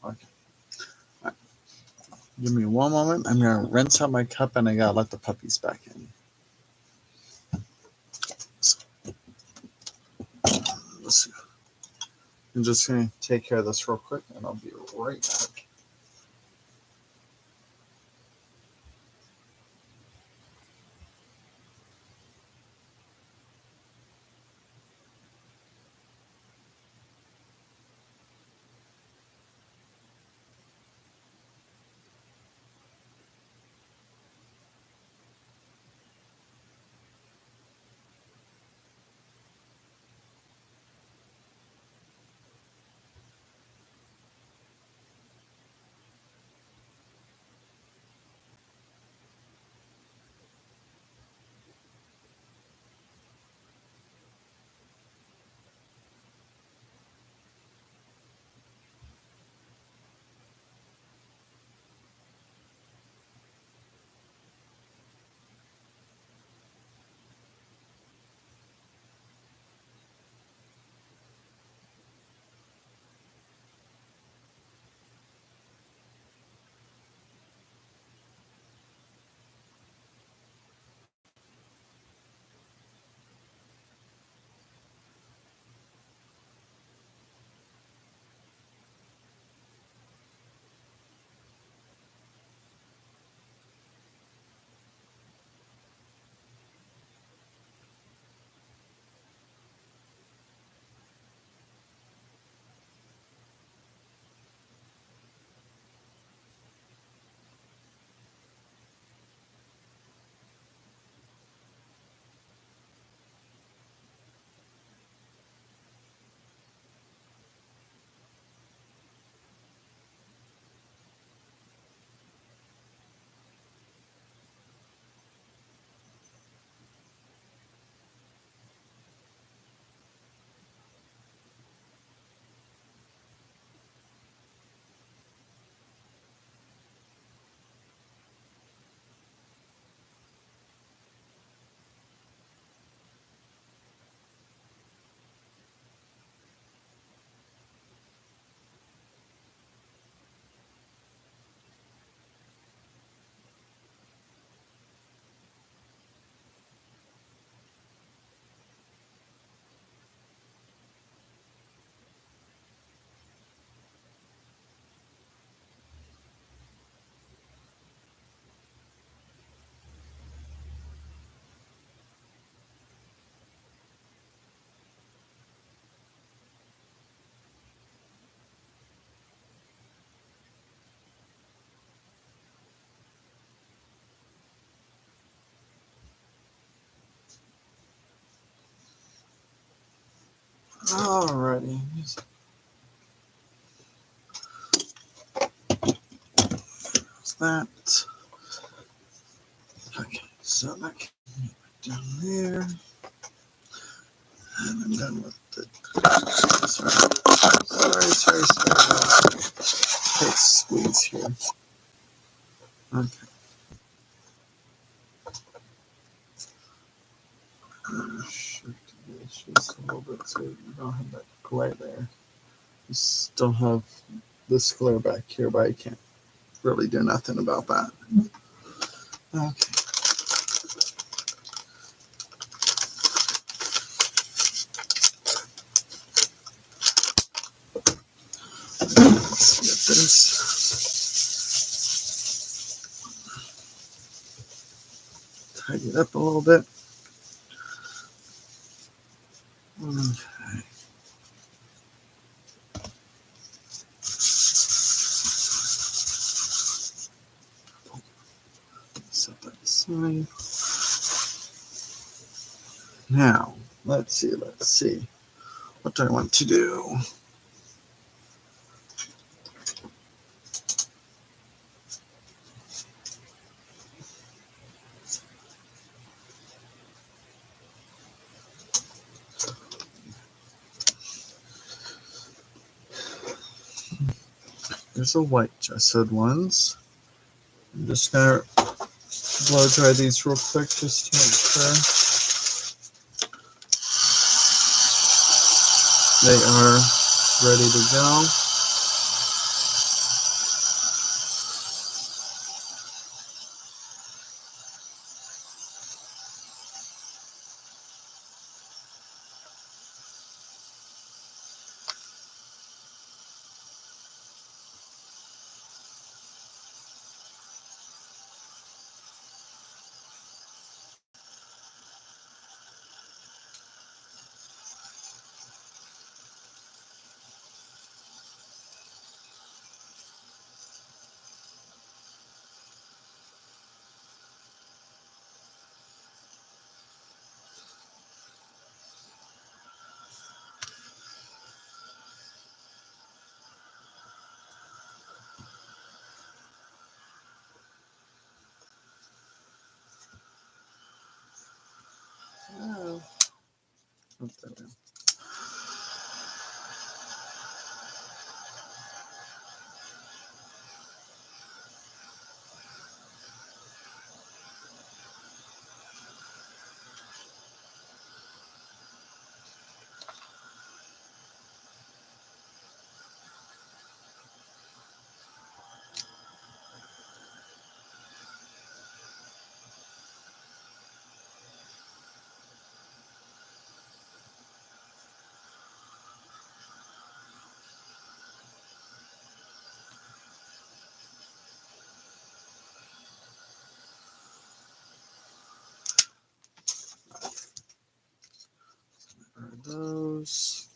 Okay. All right. Give me one moment. I'm going to rinse out my cup and I got to let the puppies back in. So, let's see. I'm just going to take care of this real quick and I'll be right back. Alrighty. That's that. Okay, so that can be down there. And I'm done with the. Sorry. Tight squeeze here. Okay. Shift this just a little bit so you don't have that glare there. You still have this glare back here, but I can't really do nothing about that. Okay. Let's get this. Tighten it up a little bit. Okay. Set that aside. Now, let's see. What do I want to do? There's the white gessoed ones. I'm just going to blow dry these real quick just to make sure they are ready to go. Oh. Are those?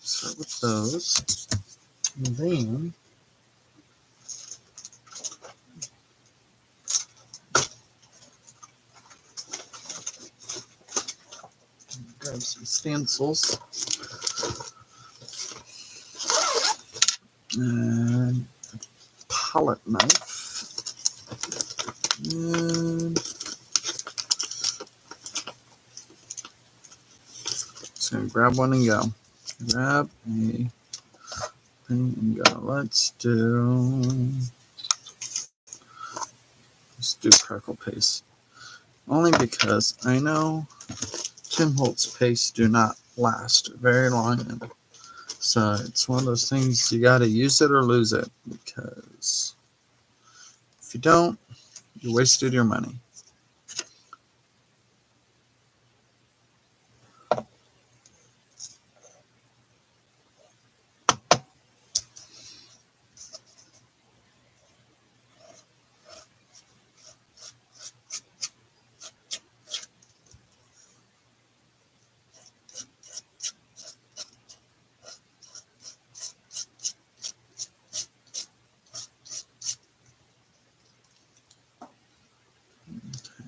Start with those. And then grab some stencils. And a palette knife. And just gonna grab one and go. Grab a thing and go. Let's do crackle paste. Only because I know Tim Holtz paste do not last very long. So it's one of those things you gotta use it or lose it, because if you don't, you wasted your money.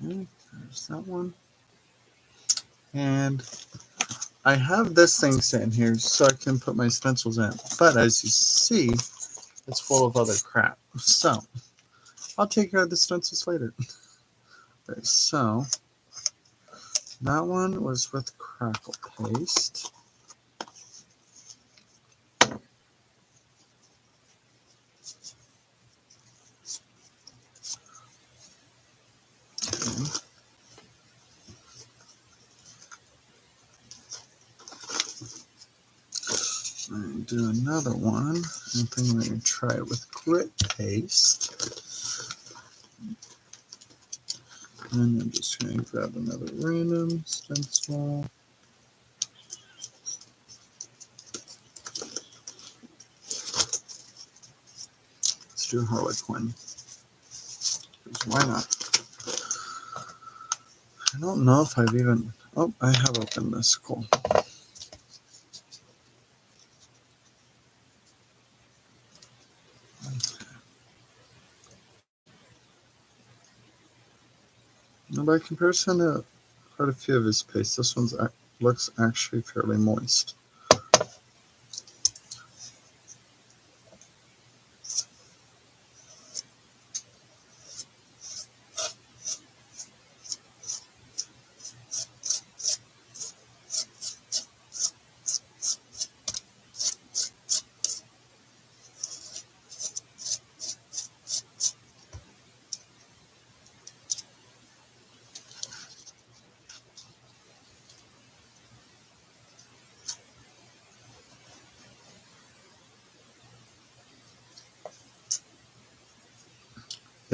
Okay, there's that one. And I have this thing sitting here so I can put my stencils in. But as you see, it's full of other crap. So I'll take care of the stencils later. Okay, so that one was with crackle paste. Okay. And do another one. I think I'm going to try it with grit paste. And I'm just going to grab another random stencil. Let's do Harlequin. Because why not? I don't know if I've even... Oh, I have opened this. Cool. Now, by comparison to quite a few of his pastes, this one looks actually fairly moist.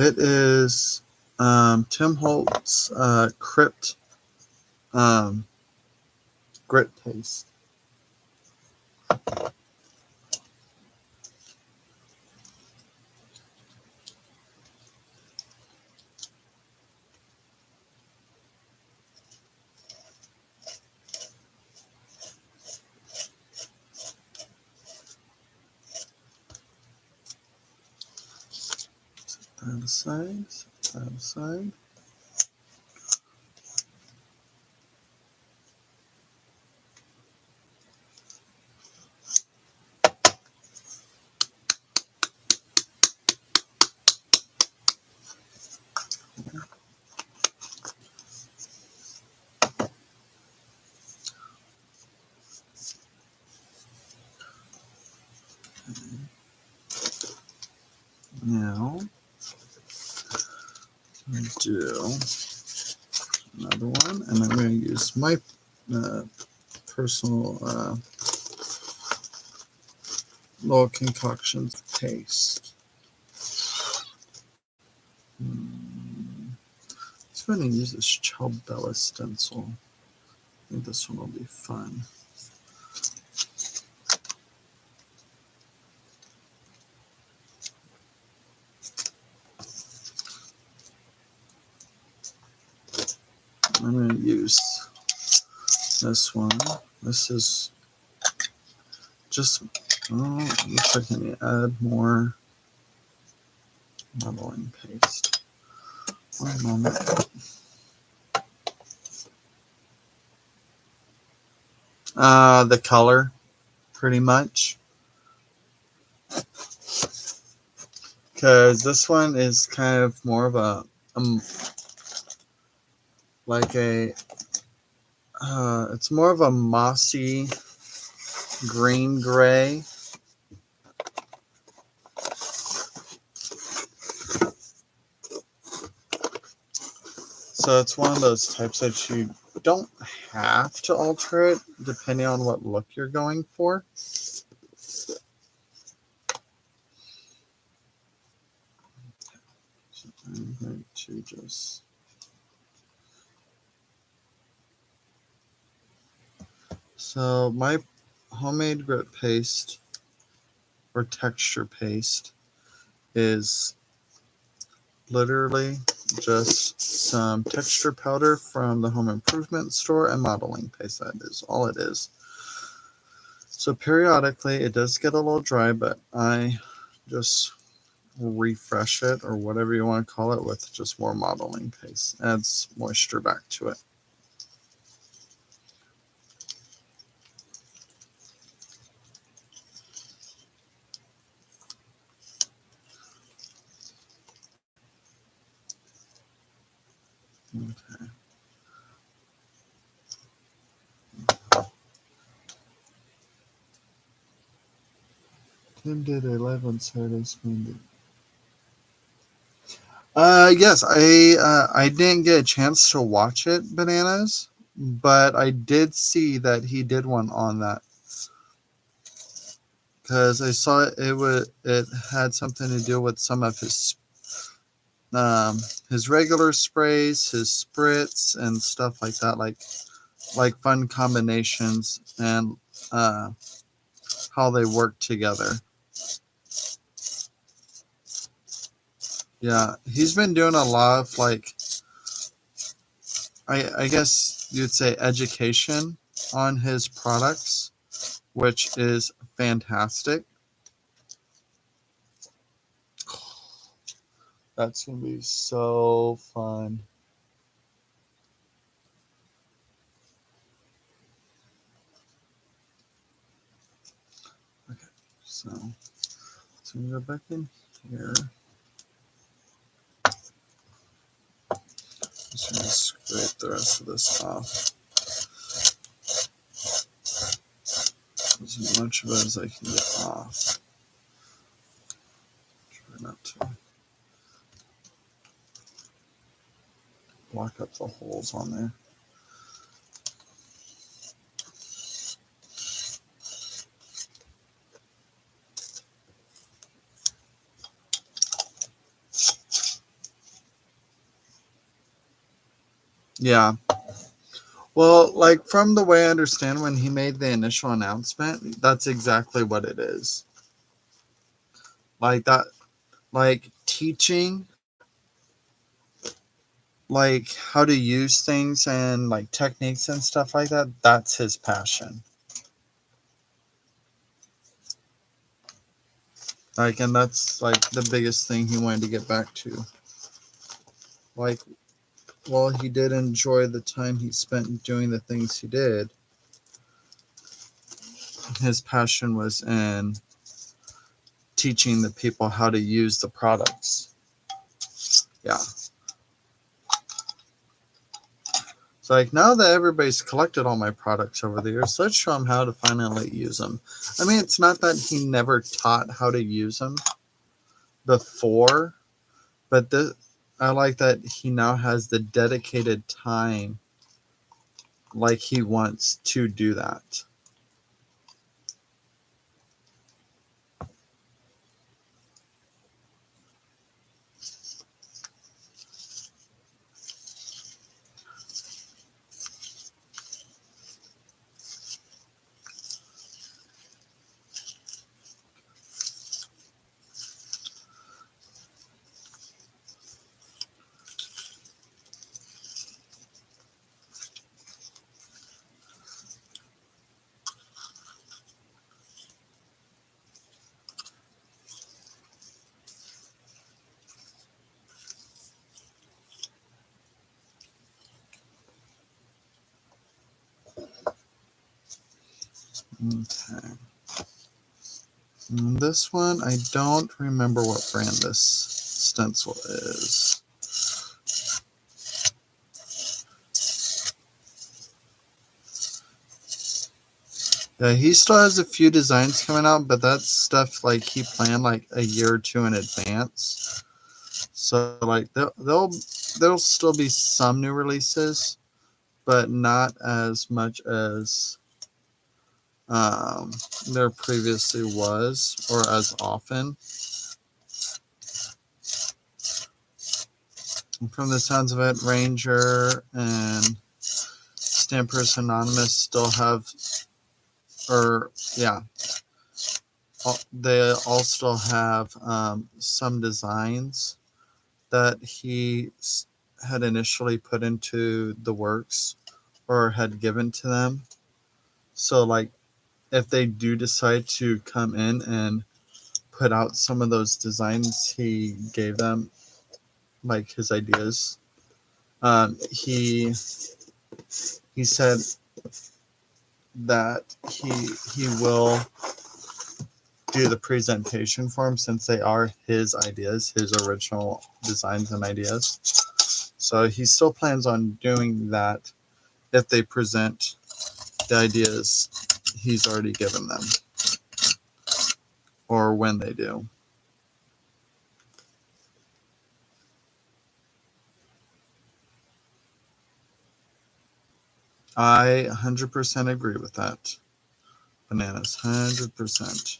It is Tim Holtz Crypt grit paste. Set that aside. Set that aside. Now, I'm going to do another one, and I'm going to use my personal little concoction paste. Let's go ahead and use this Chalbella stencil. I think this one will be fun. I'm going to use this one. This is just, looks like I need to add more modeling paste. One moment. The color, pretty much. Because this one is kind of more of a it's more of a mossy green gray. So it's one of those types that you don't have to alter it depending on what look you're going for. So I'm going to just... So my homemade grit paste or texture paste is literally just some texture powder from the home improvement store and modeling paste. That is all it is. So periodically it does get a little dry, but I just refresh it, or whatever you want to call it, with just more modeling paste. Adds moisture back to it. Okay. Tim did a live on Saturday. Yes, I didn't get a chance to watch it, Bananas, but I did see that he did one on that because I saw it had something to do with some of his regular sprays, his spritz, and stuff like that, like fun combinations and uh, how they work together. Yeah, he's been doing a lot of like I guess you'd say education on his products, which is fantastic. That's gonna be so fun. Okay, so we go back in here. Just gonna scrape the rest of this off as much of it as I can get off. Try not to block up the holes on there. Yeah. Well, like from the way I understand when he made the initial announcement, that's exactly what it is. Like that, like teaching, like how to use things and like techniques and stuff like that. That's his passion. Like, and that's like the biggest thing he wanted to get back to. Like, while he did enjoy the time he spent doing the things he did, his passion was in teaching the people how to use the products. Yeah. So like now that everybody's collected all my products over the years, let's show them how to finally use them. I mean, it's not that he never taught how to use them before, but I like that he now has the dedicated time like he wants to do that. Okay. And this one, I don't remember what brand this stencil is. Yeah, he still has a few designs coming out, but that's stuff like he planned like a year or two in advance. So like there'll still be some new releases, but not as much as um, there previously was, or as often. And from the sounds of it, Ranger and Stampers Anonymous still have, or yeah, they all still have some designs that he had initially put into the works or had given to them. So, like, if they do decide to come in and put out some of those designs he gave them, like his ideas, he said that he will do the presentation for him since they are his ideas, his original designs and ideas. So he still plans on doing that if they present the ideas he's already given them, or when they do. I 100% agree with that. Bananas, 100%.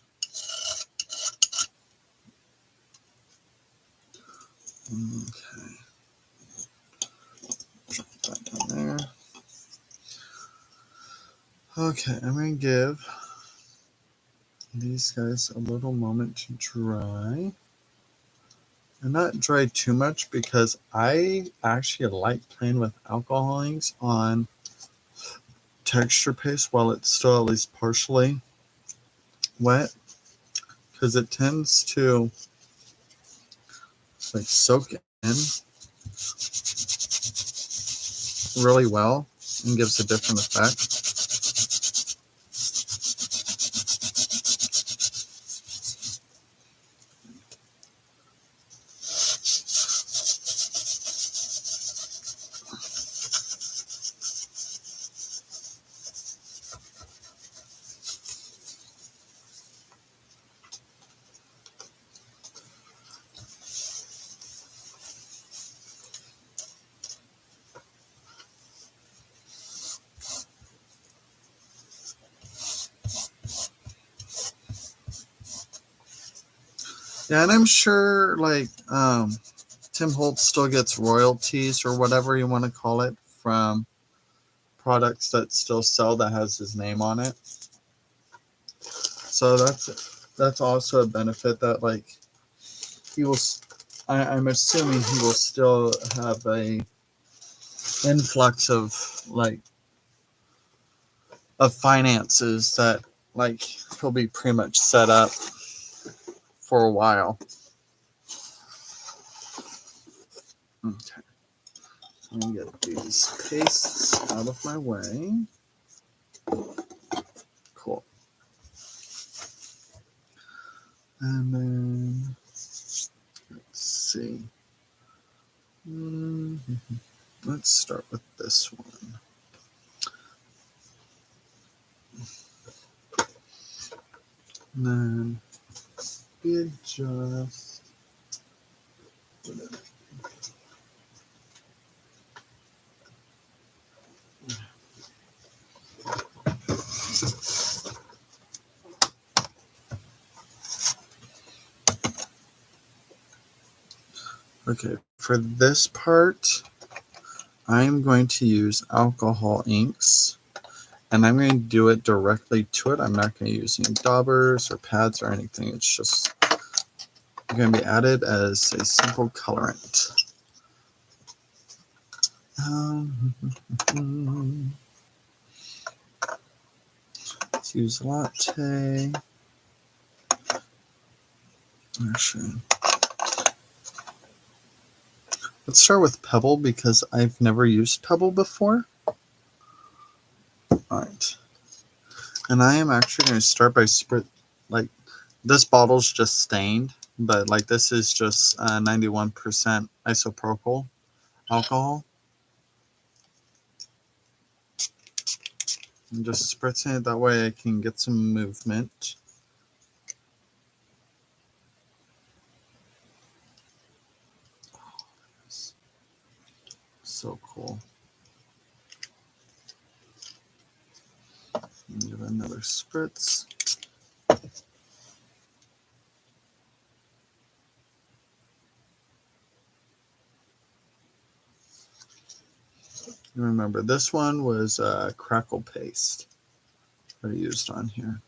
Okay. Drop that down there. Okay, I'm going to give these guys a little moment to dry. And not dry too much because I actually like playing with alcohol inks on texture paste while it's still at least partially wet, because it tends to like soak in really well and gives a different effect. Yeah, and I'm sure like Tim Holtz still gets royalties or whatever you want to call it from products that still sell that has his name on it. So that's also a benefit that like he will. I'm assuming he will still have a influx of like of finances that like he'll be pretty much set up for a while. Okay, so I'm gonna get these pastes out of my way. Cool. And then let's see. Let's start with this one. And then we adjust. Okay, for this part, I'm going to use alcohol inks, and I'm going to do it directly to it. I'm not going to use any daubers or pads or anything. It's just going to be added as a simple colorant. Let's use latte. Actually, let's start with Pebble because I've never used Pebble before. All right. And I am actually going to start by like this bottle's just stained, but like this is just 91% isopropyl alcohol. I'm just spritzing it that way I can get some movement. So cool. Give it another spritz. Remember, this one was crackle paste that I used on here.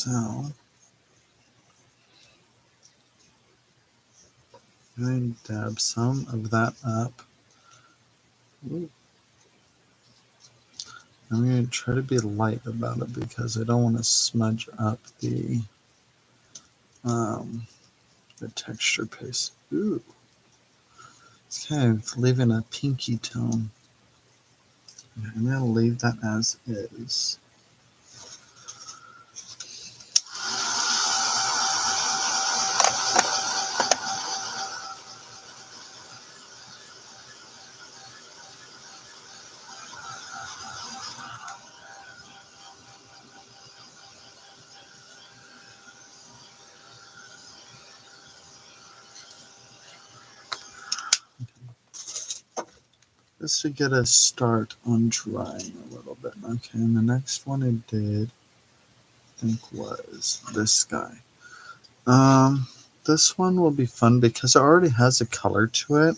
So I'm going to dab some of that up. Ooh. I'm going to try to be light about it because I don't want to smudge up the texture paste. Ooh, it's kind of leaving a pinky tone. I'm going to leave that as is. Just to get a start on drying a little bit. Okay, and the next one I did, I think, was this guy. This one will be fun because it already has a color to it.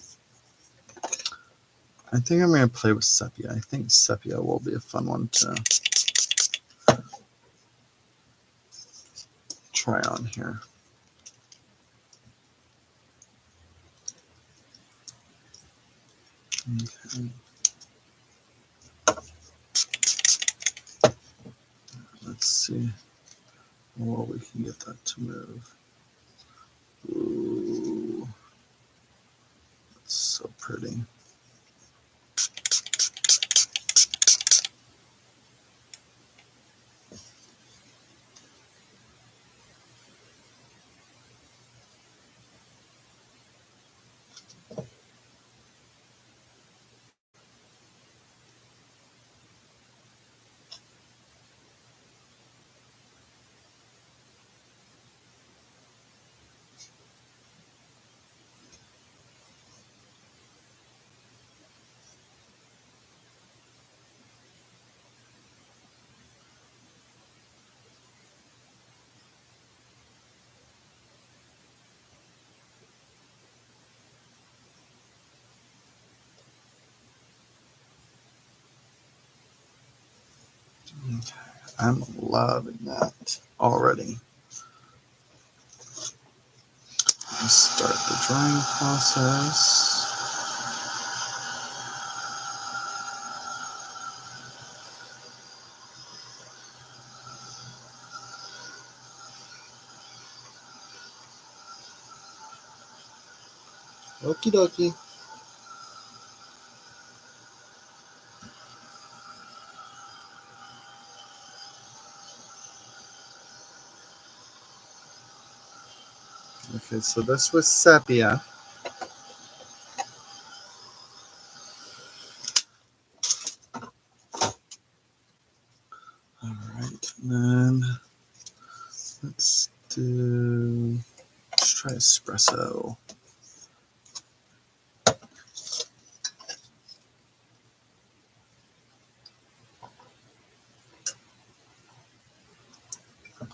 I think I'm going to play with sepia. I think sepia will be a fun one to try on here. Okay. Let's see how well we can get that to move. Ooh, that's so pretty. Okay. I'm loving that already. Let's start the drying process. Okie dokie. Okay, so this was sepia. All right, and then let's try espresso.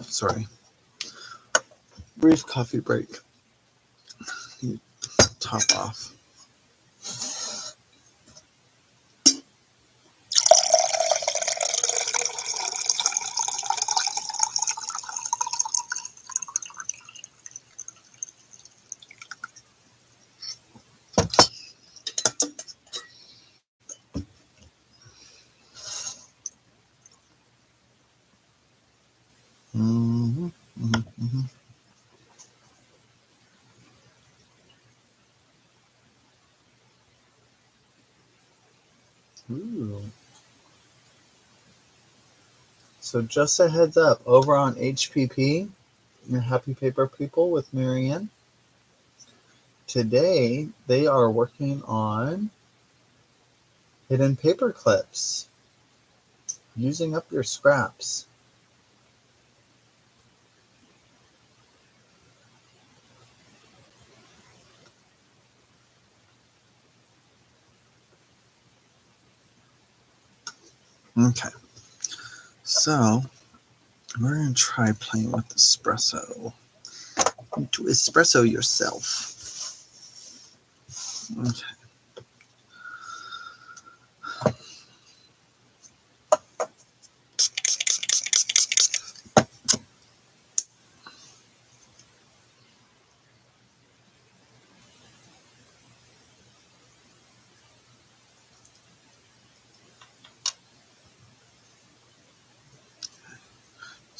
Sorry. Brief coffee break. Top off. Mm-hmm, mm-hmm, mm-hmm. Ooh. So just a heads up, over on HPP, your Happy Paper People with Marianne, today they are working on hidden paper clips, using up your scraps. Okay, so we're going to try playing with espresso. To espresso yourself. Okay.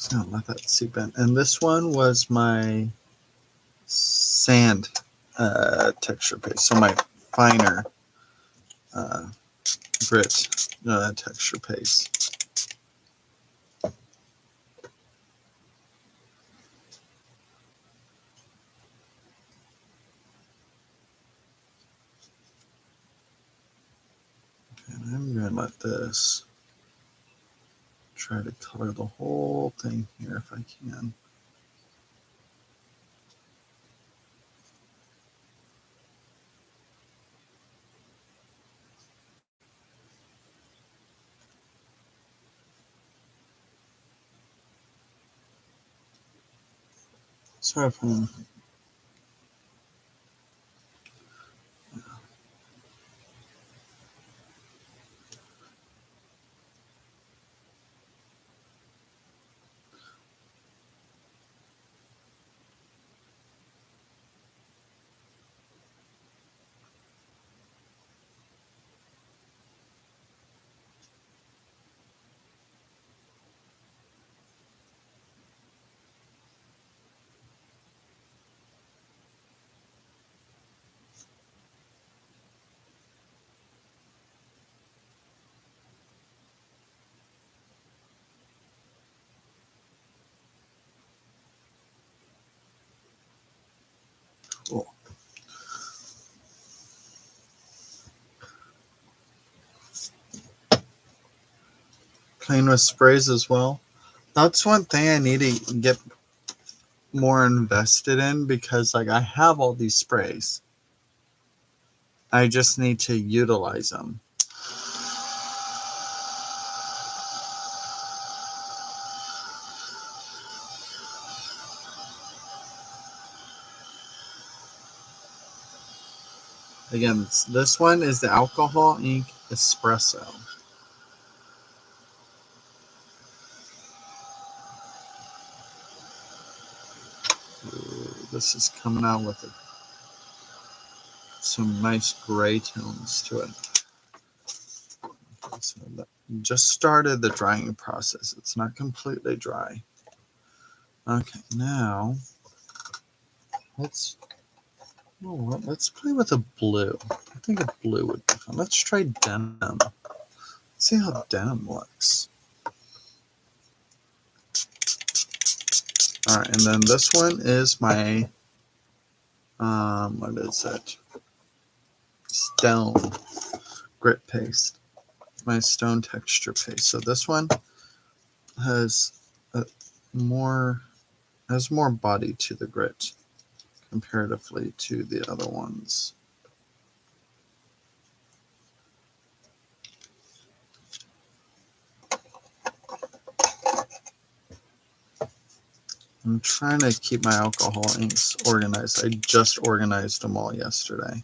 So let that seep in. And this one was my sand texture paste. So my finer grit texture paste. And I'm going to let this try to color the whole thing here if I can. Sorry if I'm... Cool. Playing with sprays as well. That's one thing I need to get more invested in because like I have all these sprays. I just need to utilize them. Again, this one is the alcohol ink espresso. Ooh, this is coming out with some nice gray tones to it. So that just started the drying process. It's not completely dry. Okay, now let's play with a blue. I think a blue would be fun. Let's try denim. See how denim looks. All right, and then this one is my what is it? Stone grit paste. My stone texture paste. So this one has more body to the grit comparatively to the other ones. I'm trying to keep my alcohol inks organized. I just organized them all yesterday.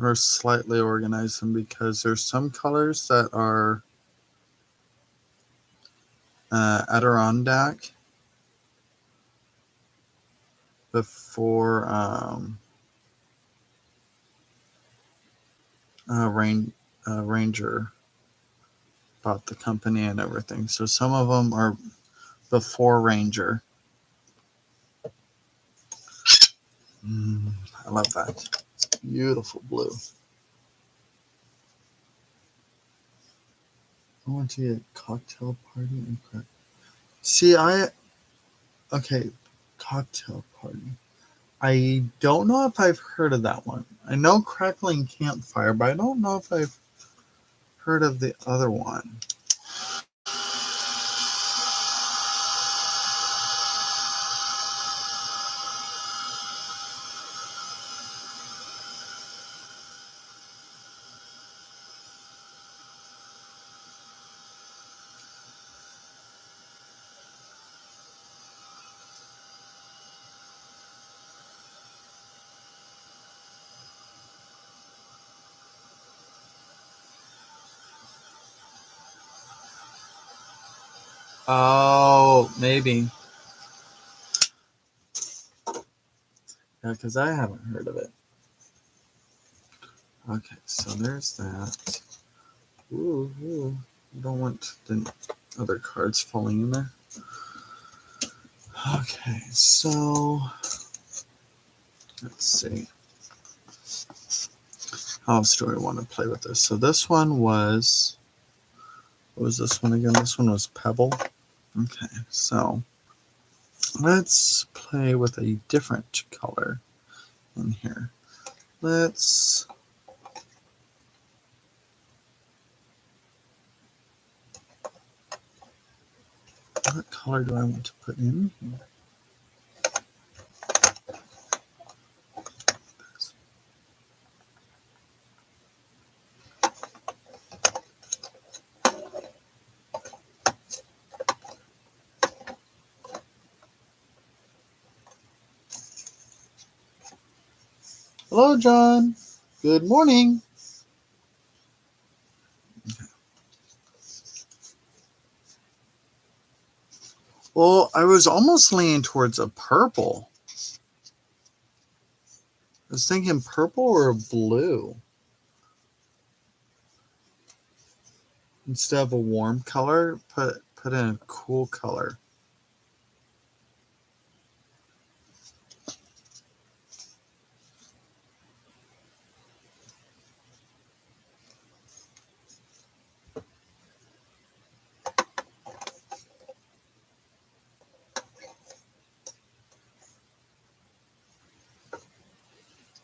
Or slightly organize them because there's some colors that are Adirondack before Ranger bought the company and everything. So some of them are before Ranger. I love that. Beautiful blue. I want to get a cocktail party and crack. See, okay, cocktail party. I don't know if I've heard of that one. I know Crackling Campfire, but I don't know if I've heard of the other one. Oh, maybe. Yeah, because I haven't heard of it. Okay, so there's that. Ooh. Don't want the other cards falling in there. Okay, so let's see. How else do I want to play with this? So this one was, what was this one again? This one was Pebble. Okay, so let's play with a different color in here. What color do I want to put in here? Hello, John. Good morning. Well, I was almost leaning towards a purple. I was thinking purple or blue. Instead of a warm color, put in a cool color.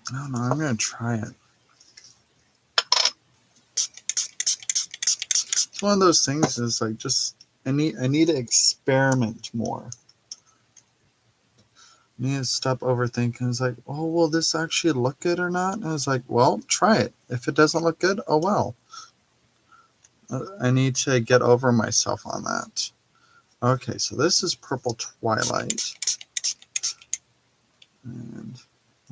I don't know. I'm going to try it. It's one of those things is like just I need to experiment more. I need to stop overthinking. It's like, oh, will this actually look good or not? And it's like, well, try it. If it doesn't look good, oh well. I need to get over myself on that. Okay, so this is Purple Twilight. And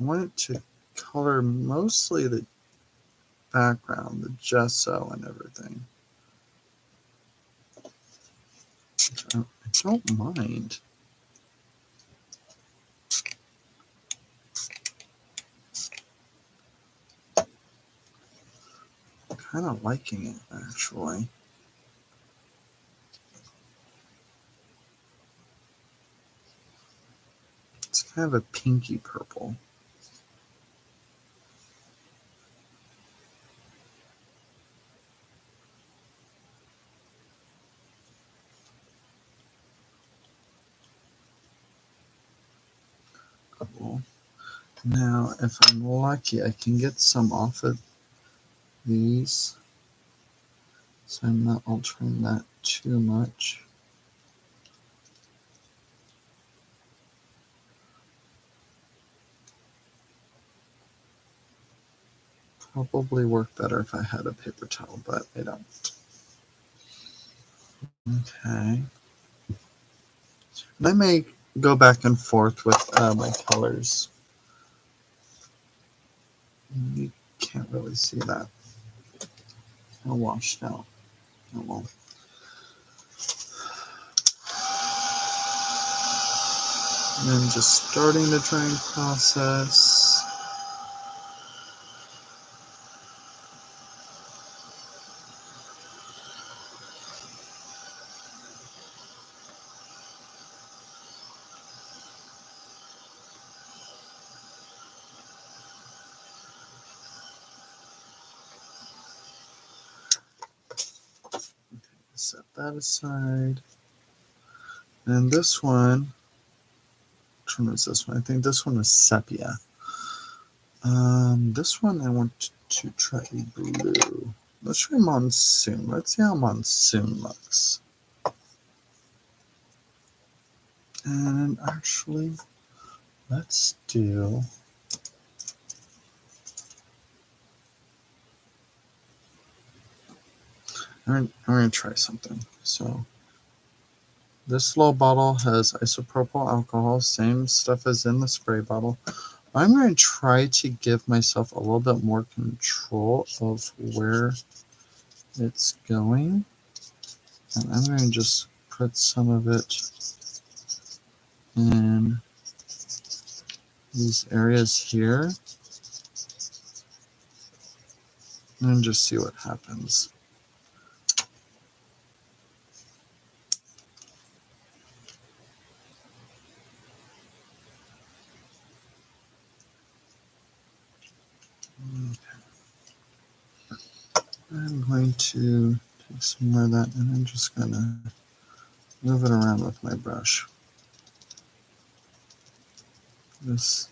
I want it to color mostly the background, the gesso and everything. I don't mind. I'm kind of liking it, actually. It's kind of a pinky purple. Cool. Now, if I'm lucky, I can get some off of these, so I'm not altering that too much. Probably work better if I had a paper towel, but I don't. Okay. And I may go back and forth with my colors. You can't really see that. All washed out. Oh well. And then just starting the drying process. Set that aside. And this one, which one is this one? I think this one is sepia. This one I want to try blue. Let's try monsoon. Let's see how monsoon looks. And actually, let's do. I'm going to try something. So, this little bottle has isopropyl alcohol, same stuff as in the spray bottle. I'm going to try to give myself a little bit more control of where it's going. And I'm going to just put some of it in these areas here and just see what happens. I'm going to take some more of that and I'm just going to move it around with my brush. Just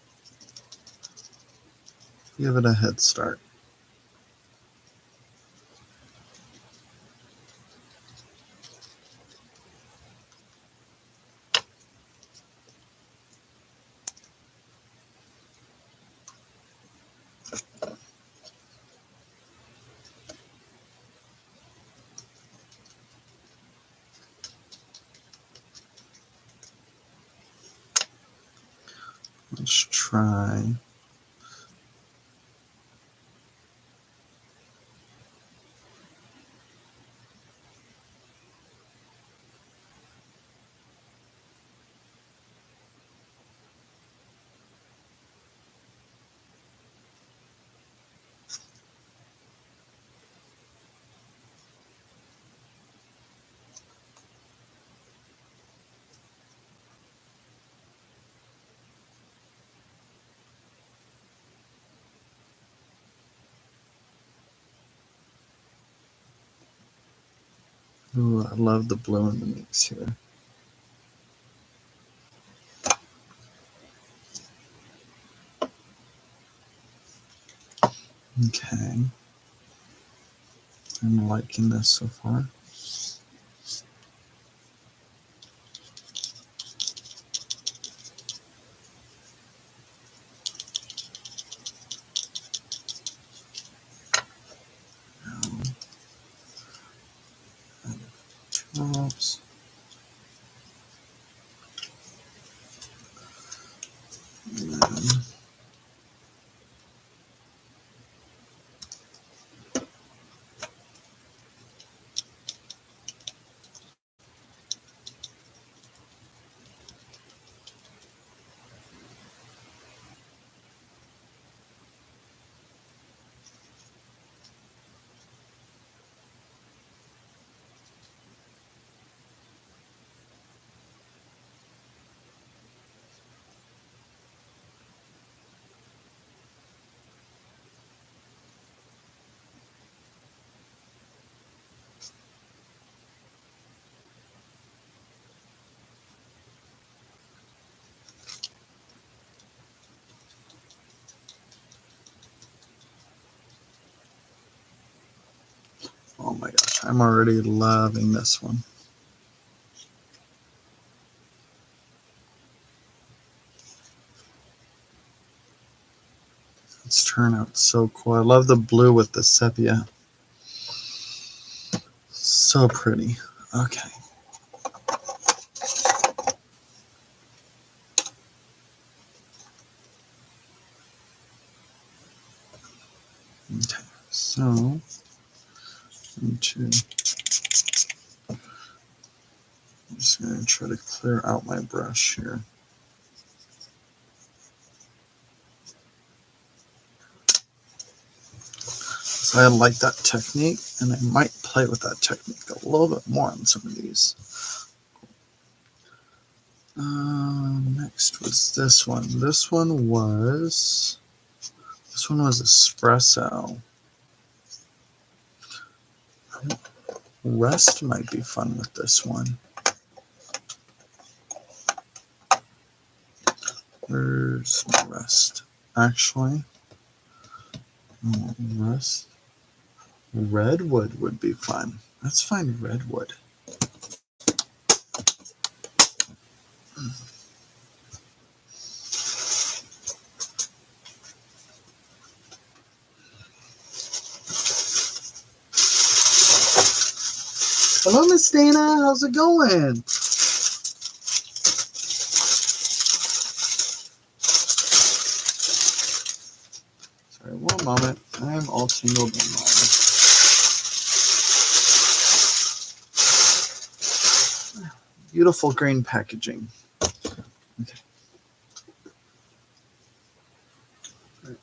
give it a head start. Let's try. Ooh, I love the blue in the mix here. Okay. I'm liking this so far. Drops. And then oh my gosh, I'm already loving this one. It's turned out so cool. I love the blue with the sepia. So pretty. Okay. Okay, so I'm just going to try to clear out my brush here. So I like that technique, and I might play with that technique a little bit more on some of these. Next was this one. This one was espresso. Rest might be fun with this one. Where's my rest? Actually, rest. Redwood would be fun. Let's find redwood. Hello, Miss Dana. How's it going? Sorry, one moment. I'm all tingled in mine. beautiful green packaging. Okay. Right.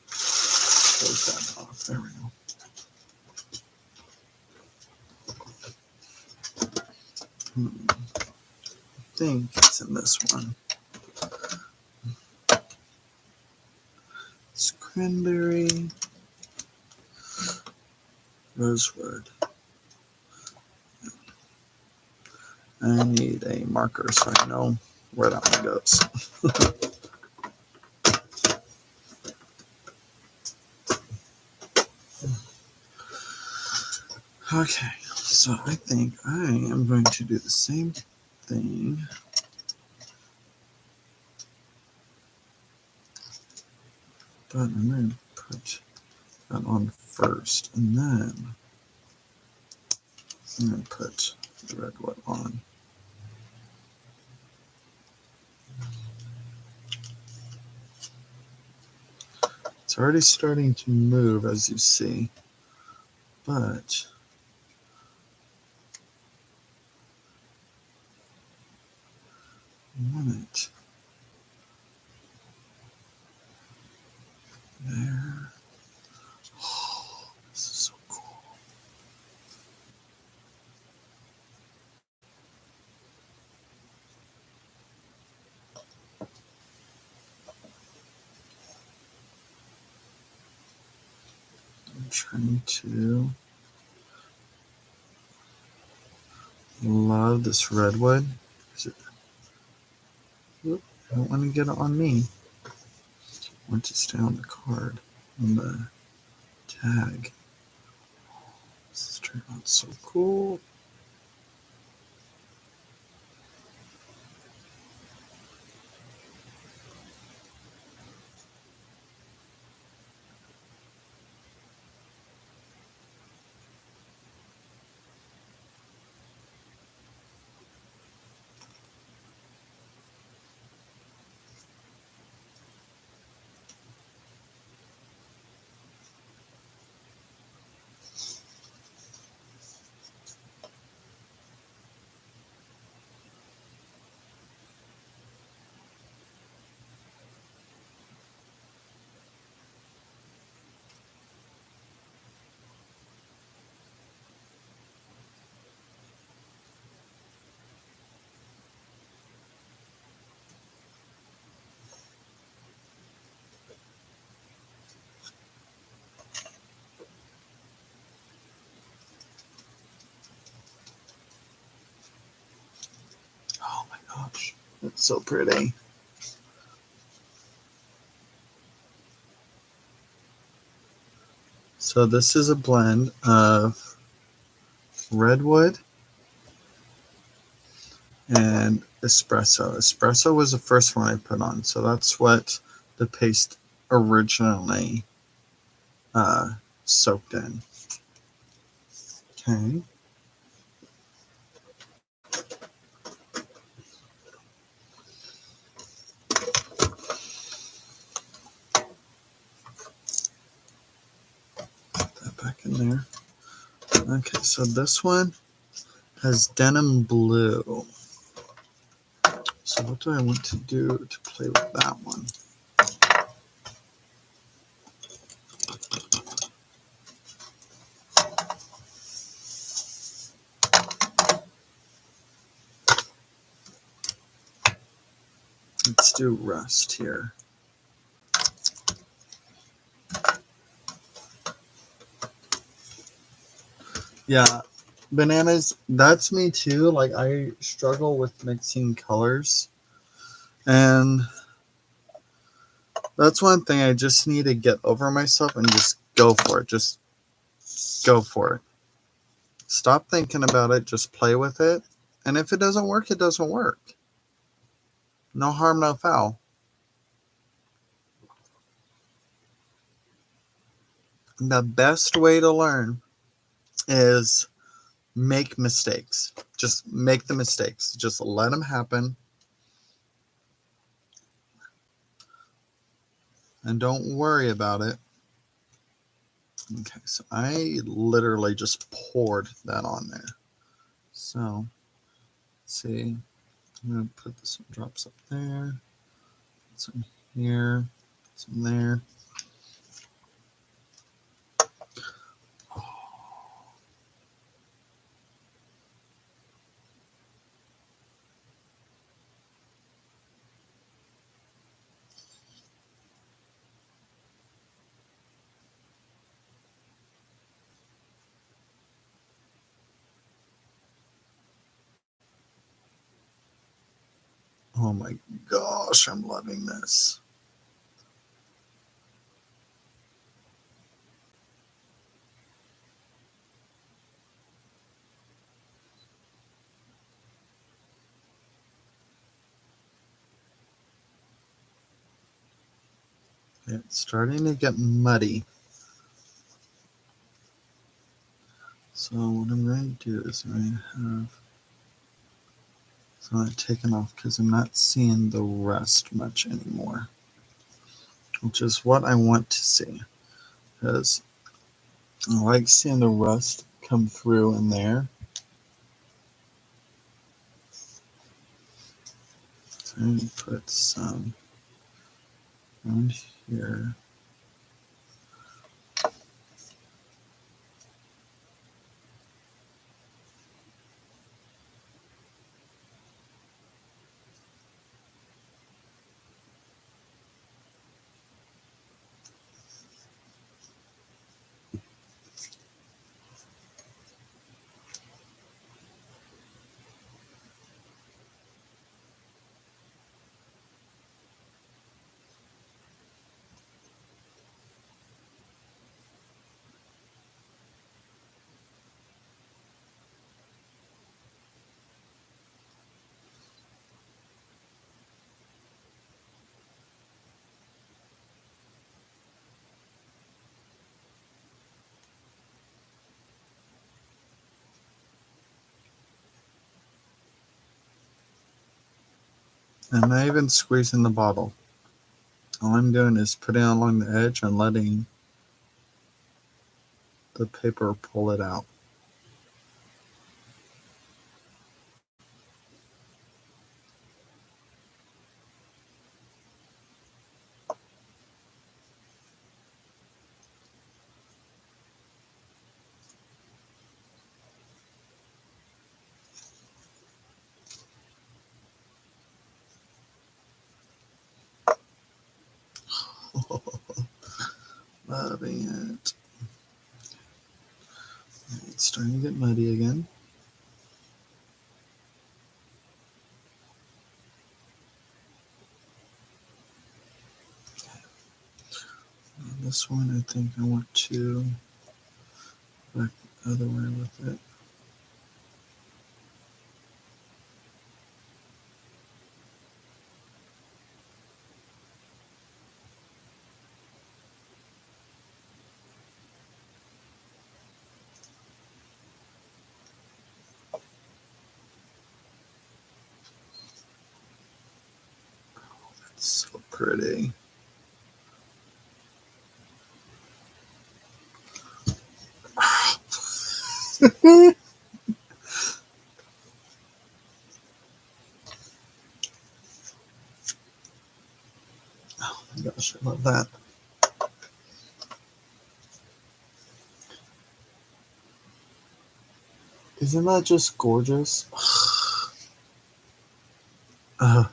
Close that off. There we go. I think it's in this one. It's cranberry, rosewood. I need a marker so I know where that one goes. Okay, so I think I am going to do the same thing. But I'm going to put that on first, and then I'm going to put the redwood on. It's already starting to move, as you see, but I want it there. Oh, this is so cool. I'm trying to love this redwood. I don't want to get it on me. I want to stay on the card, on the tag. This is turning out so cool. Oh my gosh, it's so pretty. So this is a blend of redwood and espresso. Espresso was the first one I put on, so that's what the paste originally soaked in. Okay. Put that back in there. Okay, so this one has denim blue. So what do I want to do to play with that one? Let's do rust here. Yeah, bananas, that's me too. Like, I struggle with mixing colors. And that's one thing I just need to get over myself and just go for it. Just go for it. Stop thinking about it. Just play with it. And if it doesn't work, it doesn't work. No harm, no foul. The best way to learn is make mistakes. Just make the mistakes. Just let them happen. And don't worry about it. Okay, so I literally just poured that on there. So let's see. I'm going to put some drops up there, some here, some there. Oh my gosh, I'm loving this. It's starting to get muddy. So what I'm going to do is I'm going to have some of that taken off because I'm not seeing the rest much anymore, which is what I want to see, because I like seeing the rust come through in there. So I'm going to put some around here. I'm not even squeezing the bottle. All I'm doing is putting it along the edge and letting the paper pull it out. Loving it. It's starting to get muddy again. And this one, I think I want to back the other way with it. It's so pretty. Oh my gosh, I love that. Isn't that just gorgeous? Uh,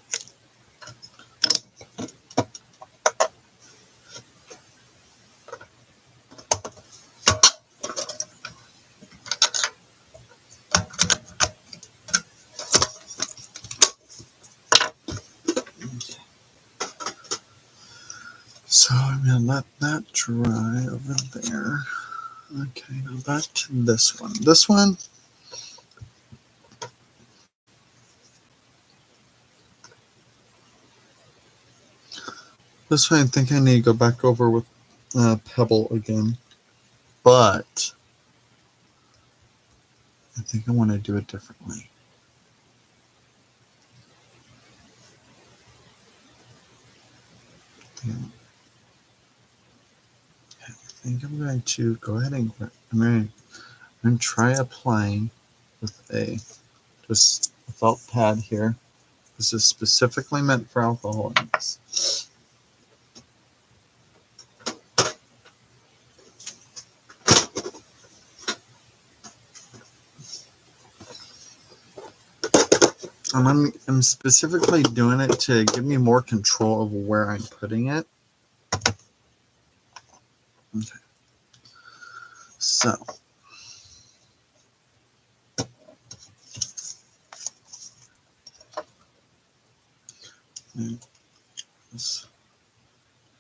so I'm going to let that dry over there. Okay, now back to this one. This one, I think I need to go back over with Pebble again. But I think I want to do it differently. Yeah. I think I'm going to go ahead and I'm going to try applying with a just a felt pad here. This is specifically meant for alcohol inks. And I'm specifically doing it to give me more control of where I'm putting it. Okay. So. Let's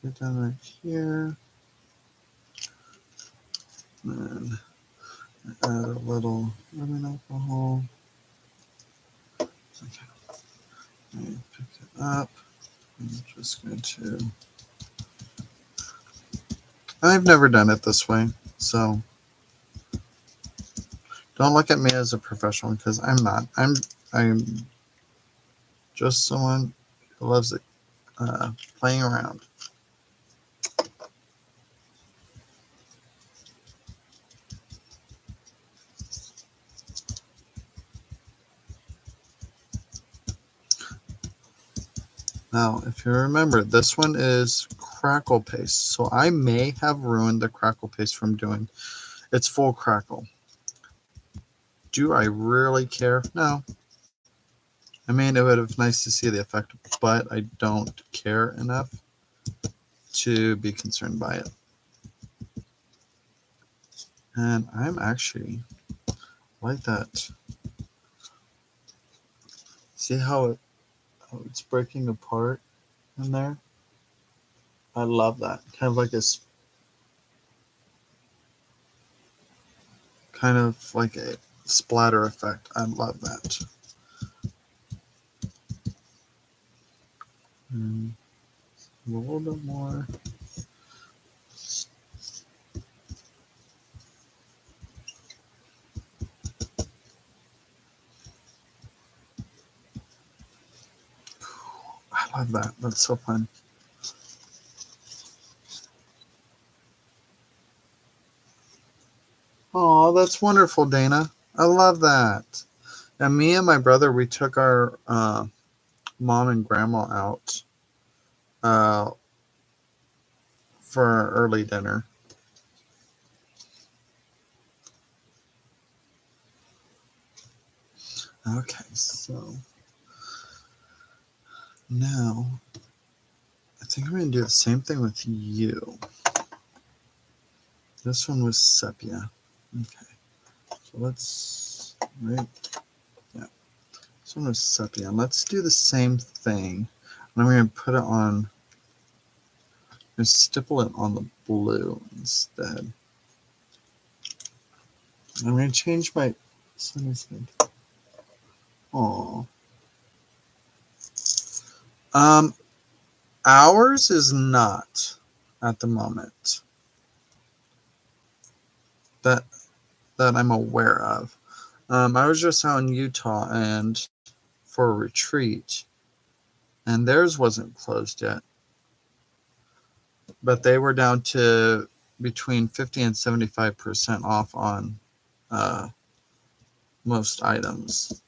get down right here. And add a little lemon alcohol. Okay. And pick it up. I'm just going to. I've never done it this way, so don't look at me as a professional because I'm not. I'm just someone who loves it, playing around. Now, if you remember, this one is crackle paste, so I may have ruined the crackle paste from doing its full crackle. Do I really care? No. I mean, it would have been nice to see the effect, but I don't care enough to be concerned by it. And I'm actually like that. See how it's breaking apart in there? I love that. Kind of like a splatter effect. I love that. And a little bit more. I love that. That's so fun. Oh, that's wonderful, Dana. I love that. And me and my brother, we took our mom and grandma out uh, for our early dinner. Okay, so now I think I'm going to do the same thing with you. This one was sepia. Okay, so let's, right, yeah. This one was sepia. And let's do the same thing. And I'm going to put it on, I'm going to stipple it on the blue instead. I'm going to change my, oh. Ours is not at the moment that I'm aware of. I was just out in Utah and for a retreat, and theirs wasn't closed yet, but they were down to between 50 and 75% off on uh, most items.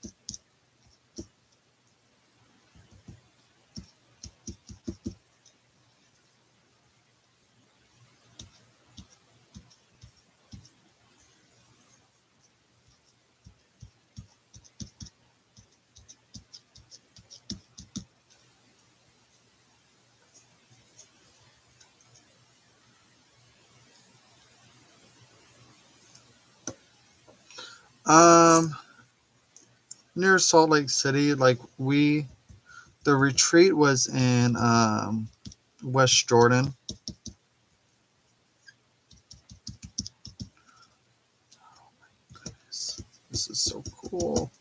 Um, Near Salt Lake City, the retreat was in West Jordan. This is so cool.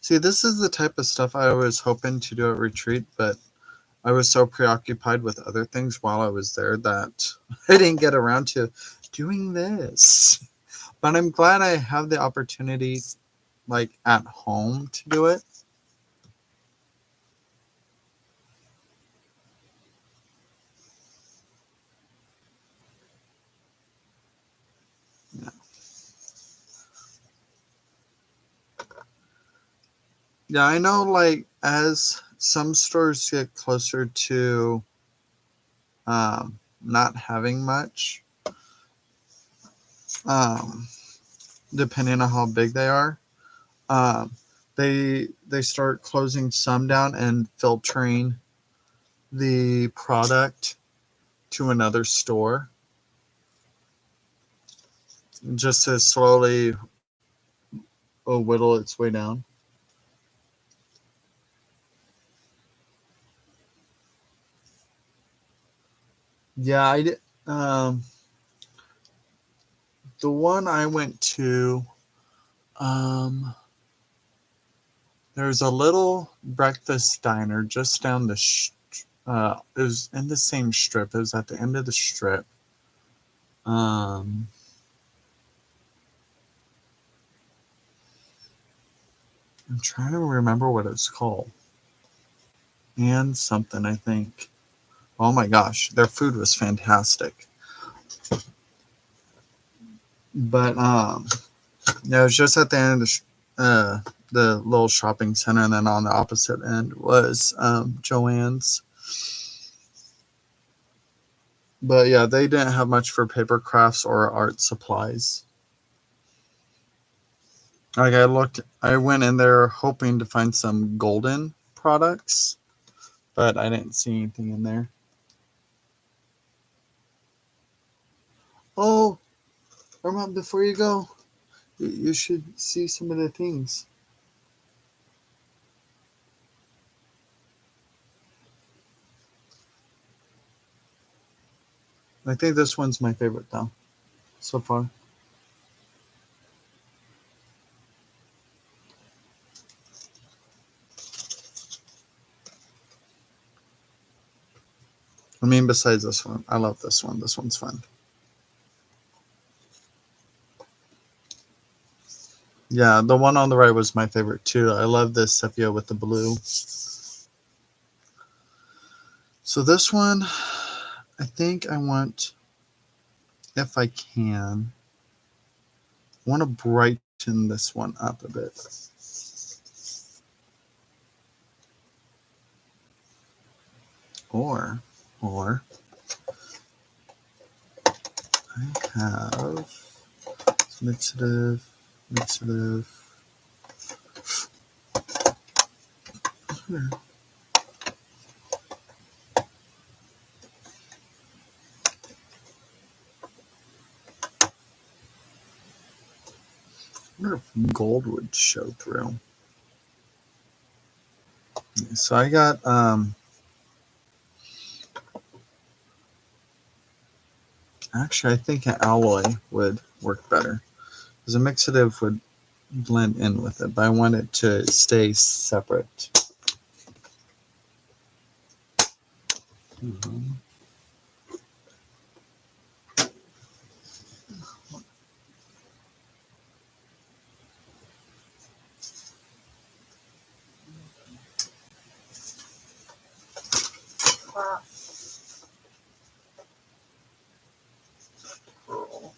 See, this is the type of stuff I was hoping to do at retreat, but I was so preoccupied with other things while I was there that I didn't get around to doing this. But I'm glad I have the opportunity, at home, to do it. Yeah. Yeah, I know, like, as some stores get closer to not having much, um, depending on how big they are, um, they start closing some down and filtering the product to another store just to slowly whittle its way down. Yeah, I did. The one I went to, um, there's a little breakfast diner just down the. It was in the same strip. It was at the end of the strip. Um, I'm trying to remember what it's called. And something, I think. Oh my gosh, their food was fantastic. But yeah, it was just at the end of the little shopping center, and then on the opposite end was Joanne's. But yeah, they didn't have much for paper crafts or art supplies. Like I went in there hoping to find some golden products, but I didn't see anything in there. Oh, Irma, before you go, you should see some of the things. I think this one's my favorite though, so far. I mean, besides this one, I love this one. This one's fun. Yeah, the one on the right was my favorite too. I love this sepia with the blue. So this one, I think I want, if I can, I want to brighten this one up a bit. Or I have mixative, mixative. Here. I wonder if gold would show through. So I got actually I think an alloy would work better. Because a mixative would blend in with it, but I want it to stay separate. Mm-hmm. Pearl.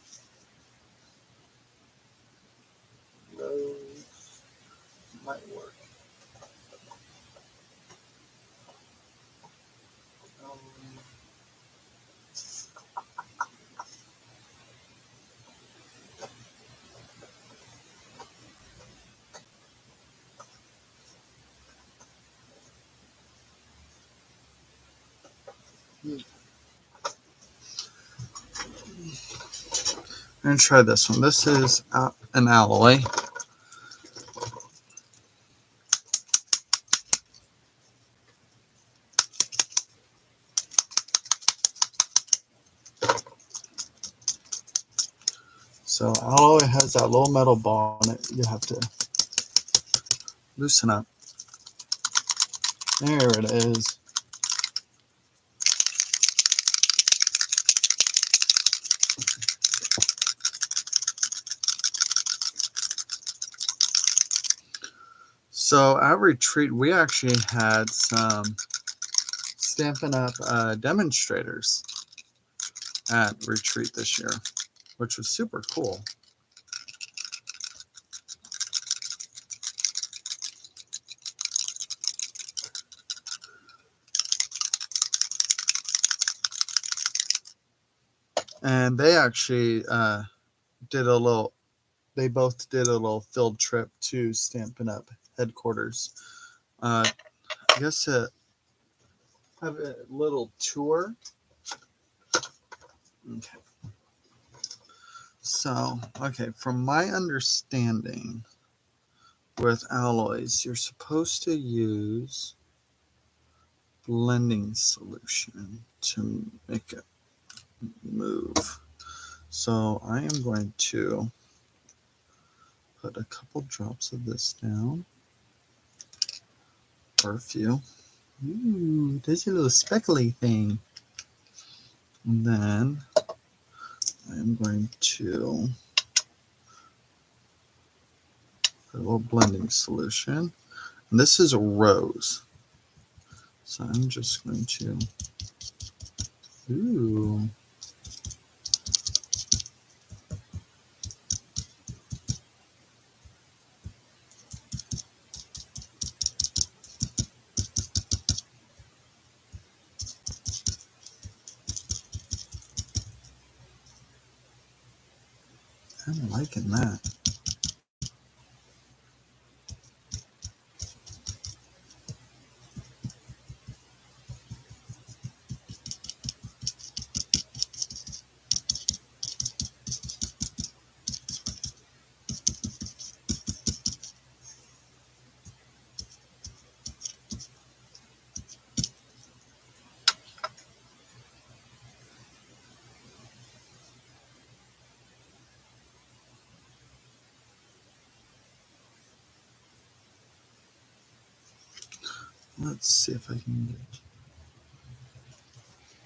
Those might work. Um, I'm going to try this one. This is an alloy. So alloy has that little metal ball on it. You have to loosen up. There it is. So at retreat, we actually had some Stampin' Up demonstrators at retreat this year, which was super cool. I. And they actually they both did a little field trip to Stampin' Up! Headquarters. I guess to have a little tour. Okay. So, okay, from my understanding with alloys, you're supposed to use blending solution to make it move. So I am going to put a couple drops of this down, or a few. Ooh, there's a little speckly thing. And then I'm going to put a little blending solution. And this is a rose. So I'm just going to, ooh. I'm liking that. Let's see if I can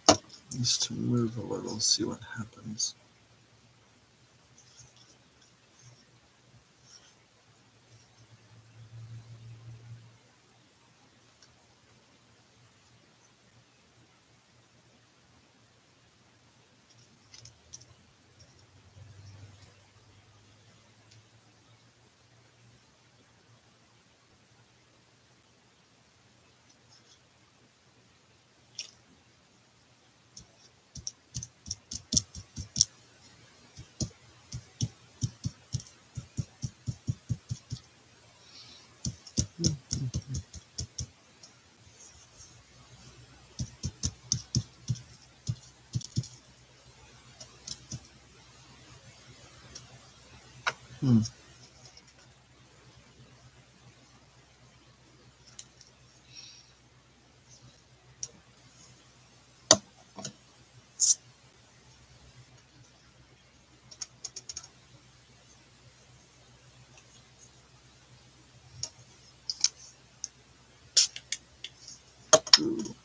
get this to move a little, see what happens. Hmm. Ooh.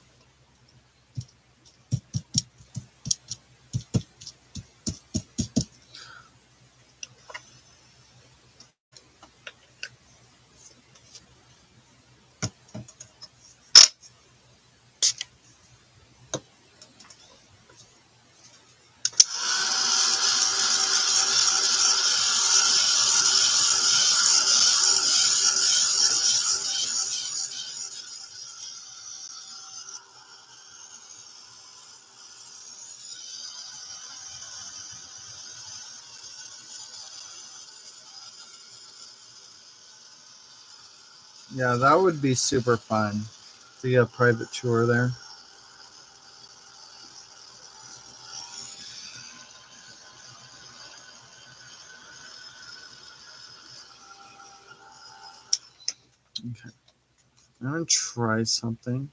Yeah, that would be super fun to get a private tour there. Okay, I'm gonna try something.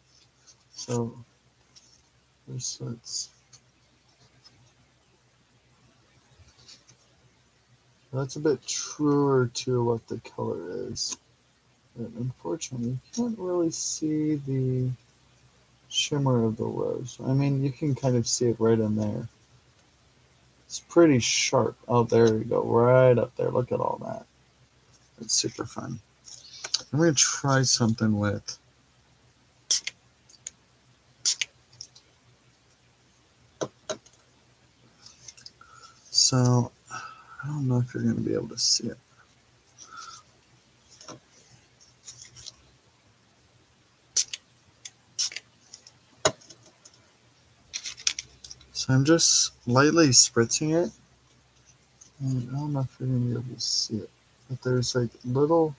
So first, that's a bit truer to what the color is. But unfortunately, you can't really see the shimmer of the rose. I mean, you can kind of see it right in there. It's pretty sharp. Oh, there you go, right up there. Look at all that. It's super fun. I'm gonna try something with. So I don't know if you're gonna be able to see it. So I'm just lightly spritzing it. And I don't know if you're going to be able to see it. But there's like little,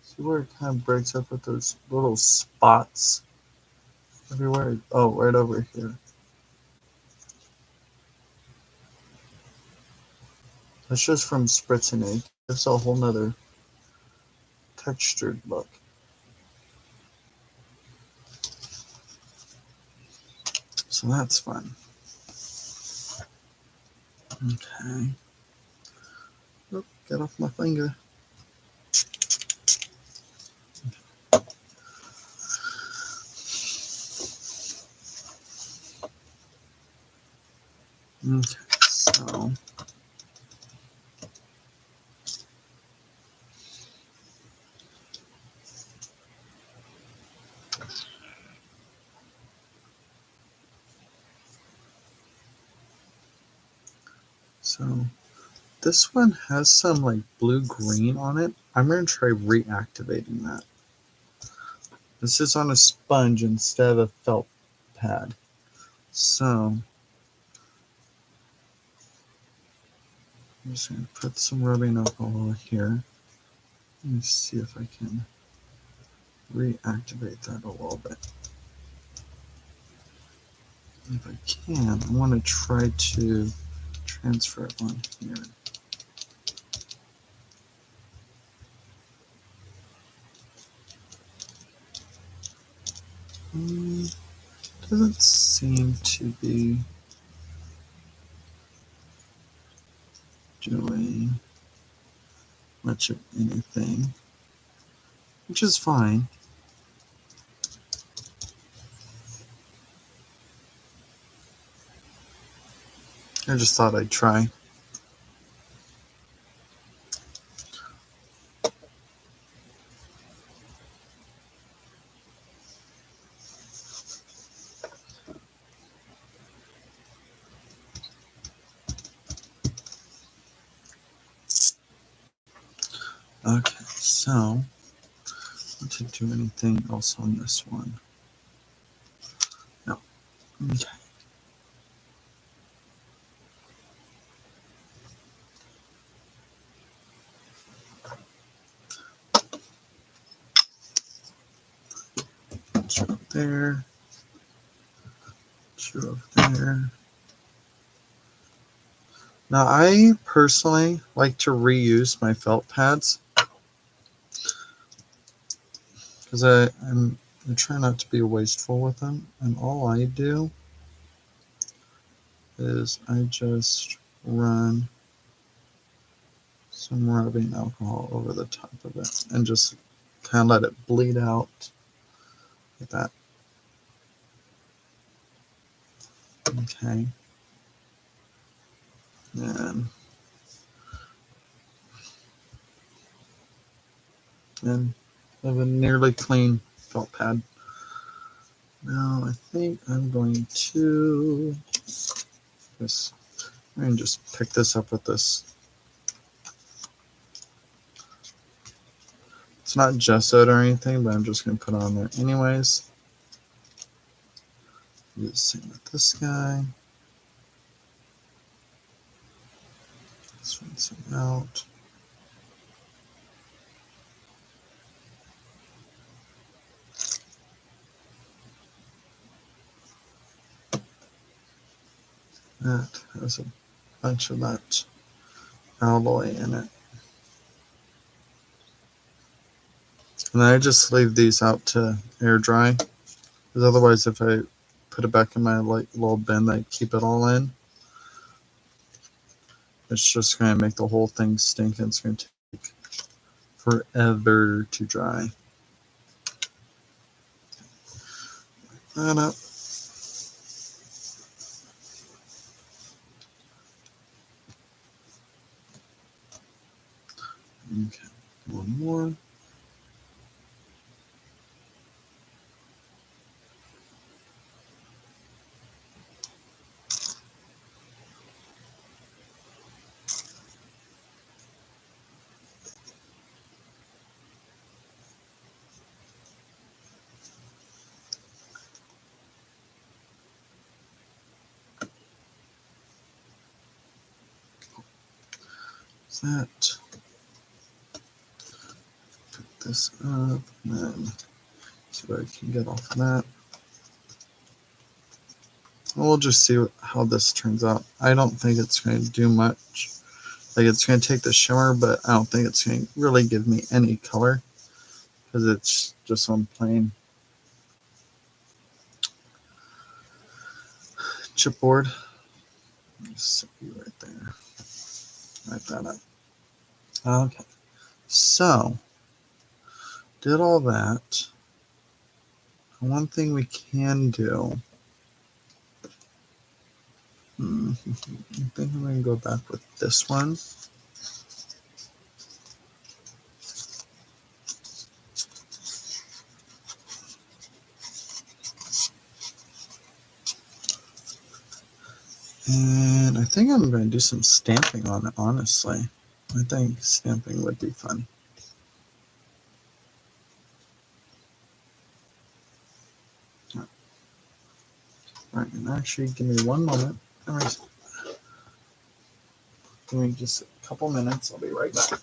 see where it kind of breaks up with those little spots everywhere? Oh, right over here. That's just from spritzing it. It gives a whole nother textured look. So that's fun. Okay. Oh, get off my finger. Okay, so this one has some like blue-green on it. I'm going to try reactivating that. This is on a sponge instead of a felt pad. So I'm just going to put some rubbing alcohol here. Let me see if I can reactivate that a little bit. If I can, I want to try to transfer it on here. Doesn't seem to be doing much of anything, which is fine. I just thought I'd try. Okay, so not to do anything else on this one. No. Okay. Two up there. Two up there. Now, I personally like to reuse my felt pads because I try not to be wasteful with them. And all I do is I just run some rubbing alcohol over the top of it and just kind of let it bleed out like that. Okay. And I have a nearly clean felt pad. Now I think I'm going to just pick this up with this. It's not gessoed or anything, but I'm just going to put it on there anyways. Do the same with this guy. Let's rinse it out. That has a bunch of that alloy in it. And I just leave these out to air dry. Because otherwise, if I put it back in my little bin that I keep it all in, it's just going to make the whole thing stink and it's going to take forever to dry. That up. Okay, one more. that. Pick this up and then see what I can get off of that. We'll just see how this turns out. I don't think it's going to do much. Like, it's going to take the shimmer, but I don't think it's going to really give me any color because it's just on plain chipboard. Just set you right there. Write that up. Okay. So, did all that. One thing we can do. I think I'm going to go back with this one. And I think I'm going to do some stamping on it, honestly. I think stamping would be fun. All right, and actually, give me one moment. Give me just a couple minutes. I'll be right back.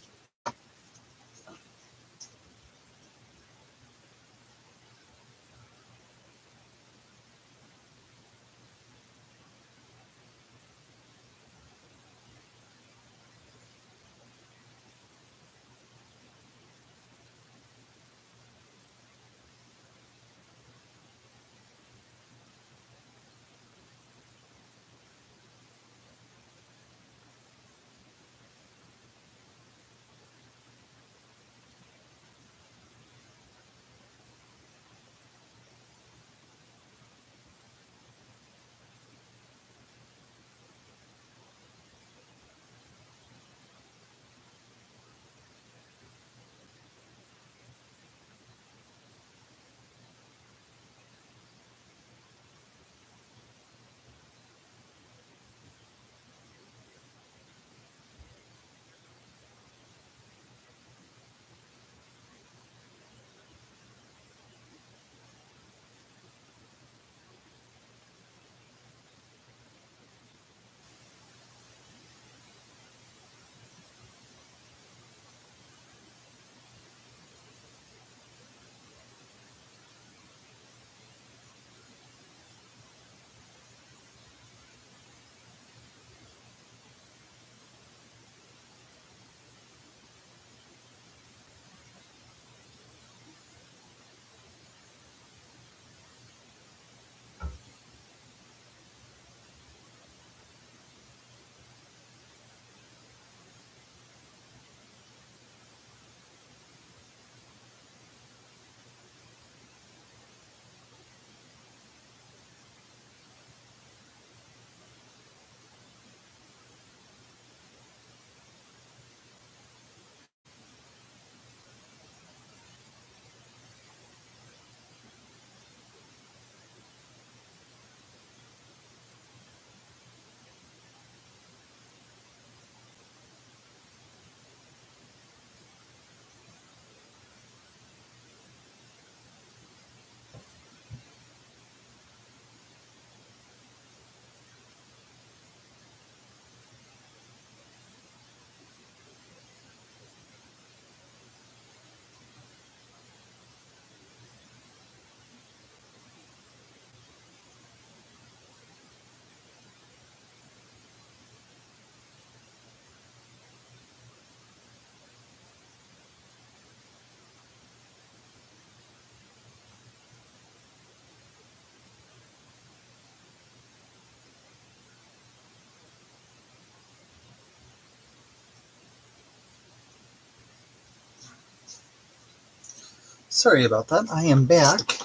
Sorry about that. I am back.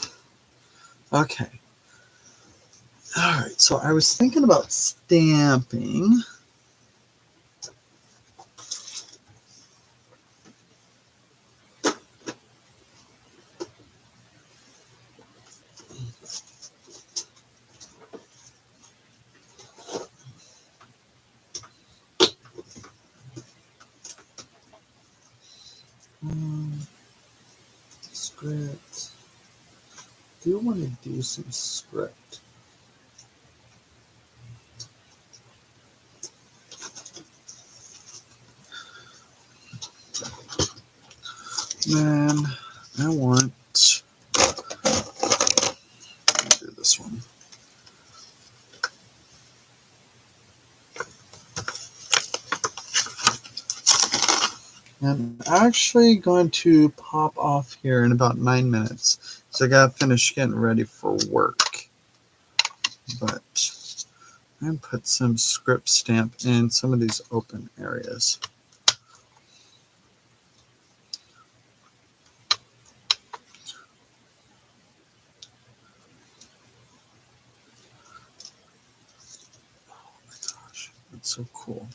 Okay. All right. So I was thinking about stamping. Script. Do want to do some script. Then I want to do this one. I'm actually going to pop off here in about 9 minutes. So I gotta finish getting ready for work. But I'm going to put some script stamp in some of these open areas. Oh my gosh, that's so cool.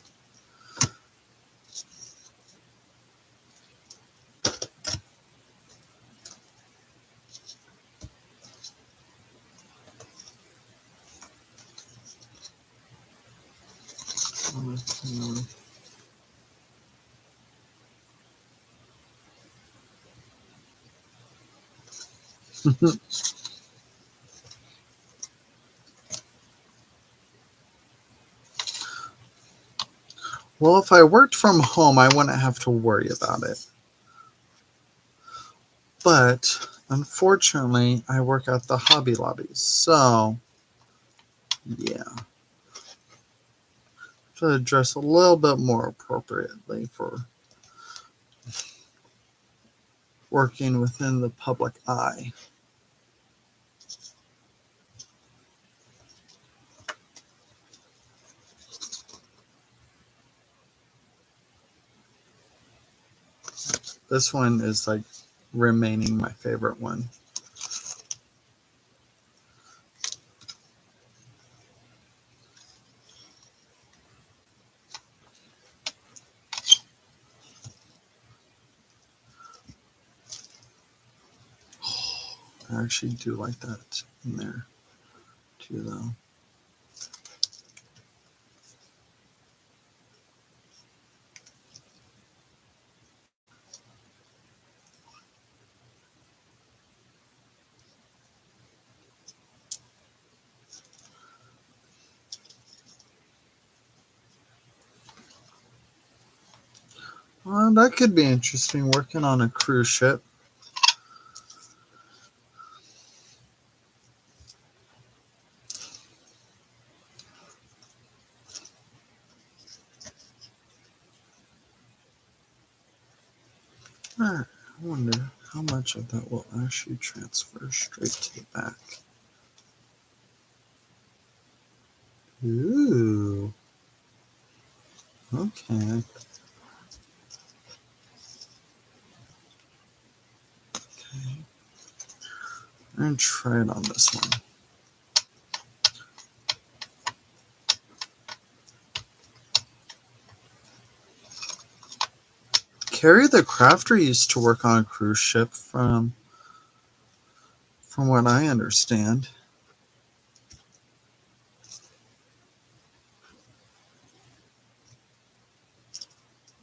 Well, if I worked from home, I wouldn't have to worry about it. But unfortunately, I work at the Hobby Lobby. So, yeah. To dress a little bit more appropriately for working within the public eye. This one is like remaining my favorite one. I actually do like that in there too, though. That could be interesting, working on a cruise ship. I wonder how much of that will actually transfer straight to the back. Ooh. Okay. Okay. I'm going to try it on this one. Carrie the Crafter used to work on a cruise ship from what I understand.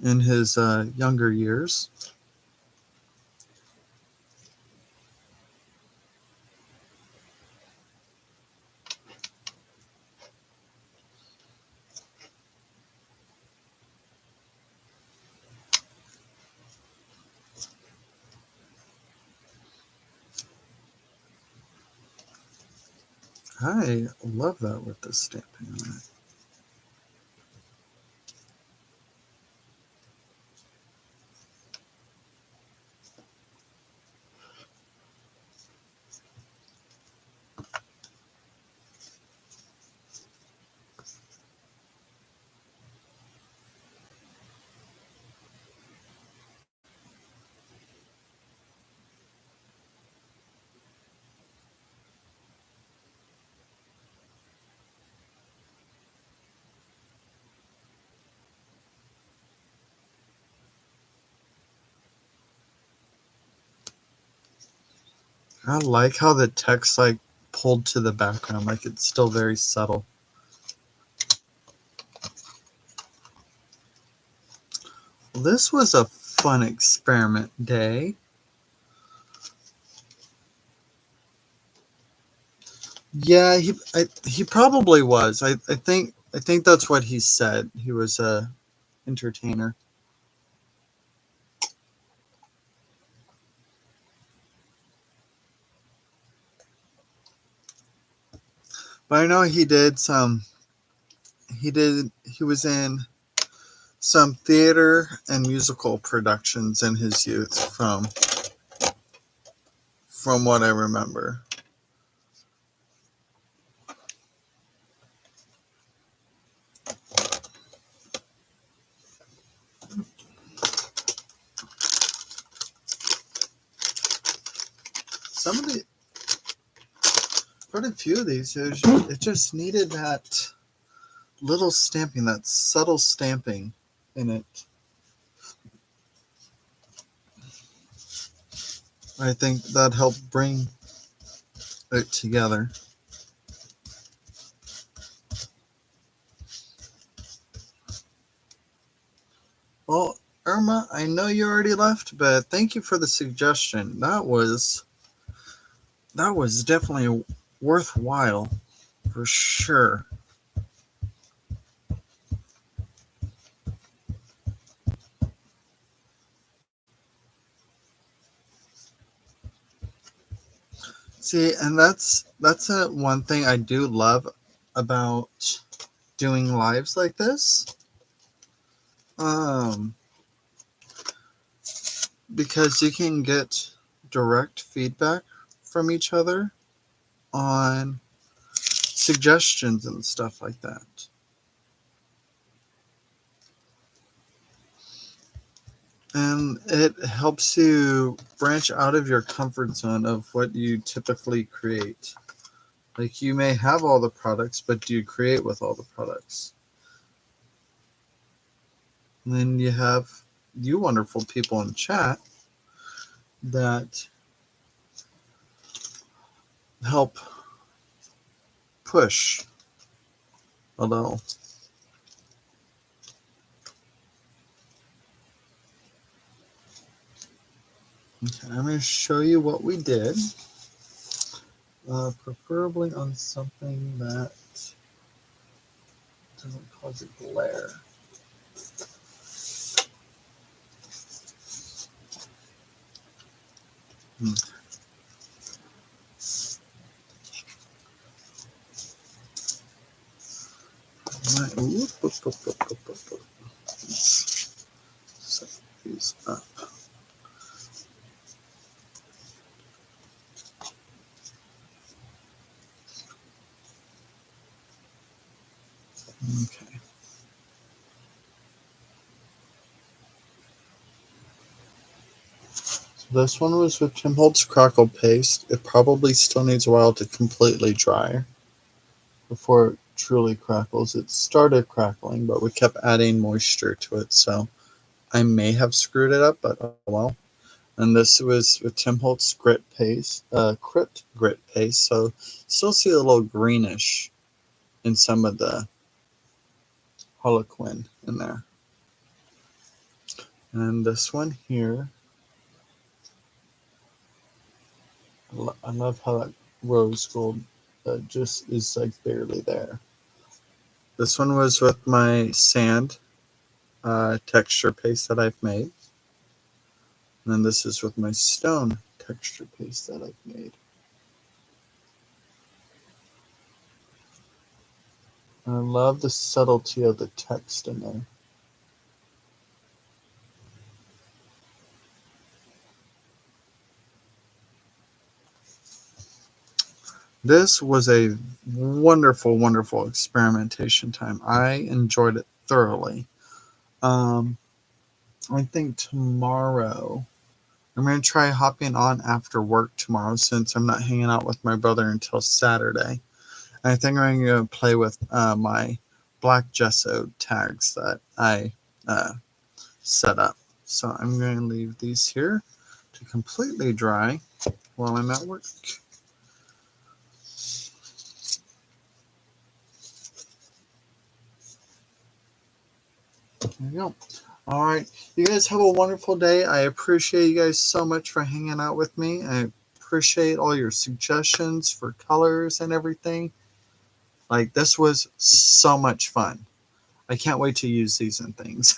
In his younger years. I love that with the stamping on it. I like how the text like pulled to the background, like it's still very subtle. This was a fun experiment day. Yeah, he probably was. I think that's what he said. He was a entertainer. But I know he was in some theater and musical productions in his youth from what I remember. Some of the quite a few of these, it just needed that little stamping, that subtle stamping in it. I think that helped bring it together. Well, Irma, I know you already left, but thank you for the suggestion. That was definitely worthwhile for sure. See, and that's one thing I do love about doing lives like this. Um, because you can get direct feedback from each other on suggestions and stuff like that. And it helps you branch out of your comfort zone of what you typically create. Like you may have all the products, but do you create with all the products? And then you have you wonderful people in chat that help push a little. Okay, I'm going to show you what we did. Preferably on something that doesn't cause a glare. Let's set these up. Okay. So this one was with Tim Holtz crackle paste. It probably still needs a while to completely dry before it truly crackles. It started crackling, but we kept adding moisture to it, so I may have screwed it up, but oh well. And this was with Tim Holtz grit paste, crypt grit paste, so still see a little greenish in some of the Harlequin in there. And this one here, I love how that rose gold just is like barely there. This one was with my sand texture paste that I've made. And then this is with my stone texture paste that I've made. And I love the subtlety of the text in there. This was a wonderful, wonderful experimentation time. I enjoyed it thoroughly. I think tomorrow I'm going to try hopping on after work tomorrow since I'm not hanging out with my brother until Saturday. And I think I'm going to play with my black gesso tags that I set up. So I'm going to leave these here to completely dry while I'm at work. There you go. All right. You guys have a wonderful day. I appreciate you guys so much for hanging out with me. I appreciate all your suggestions for colors and everything. Like, this was so much fun. I can't wait to use these and things.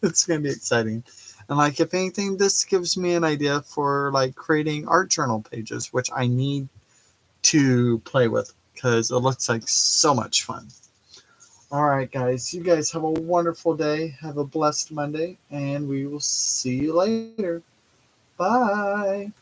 It's going to be exciting. And, like, if anything, this gives me an idea for, like, creating art journal pages, which I need to play with because it looks like so much fun. All right, guys. You guys have a wonderful day. Have a blessed Monday, and we will see you later. Bye.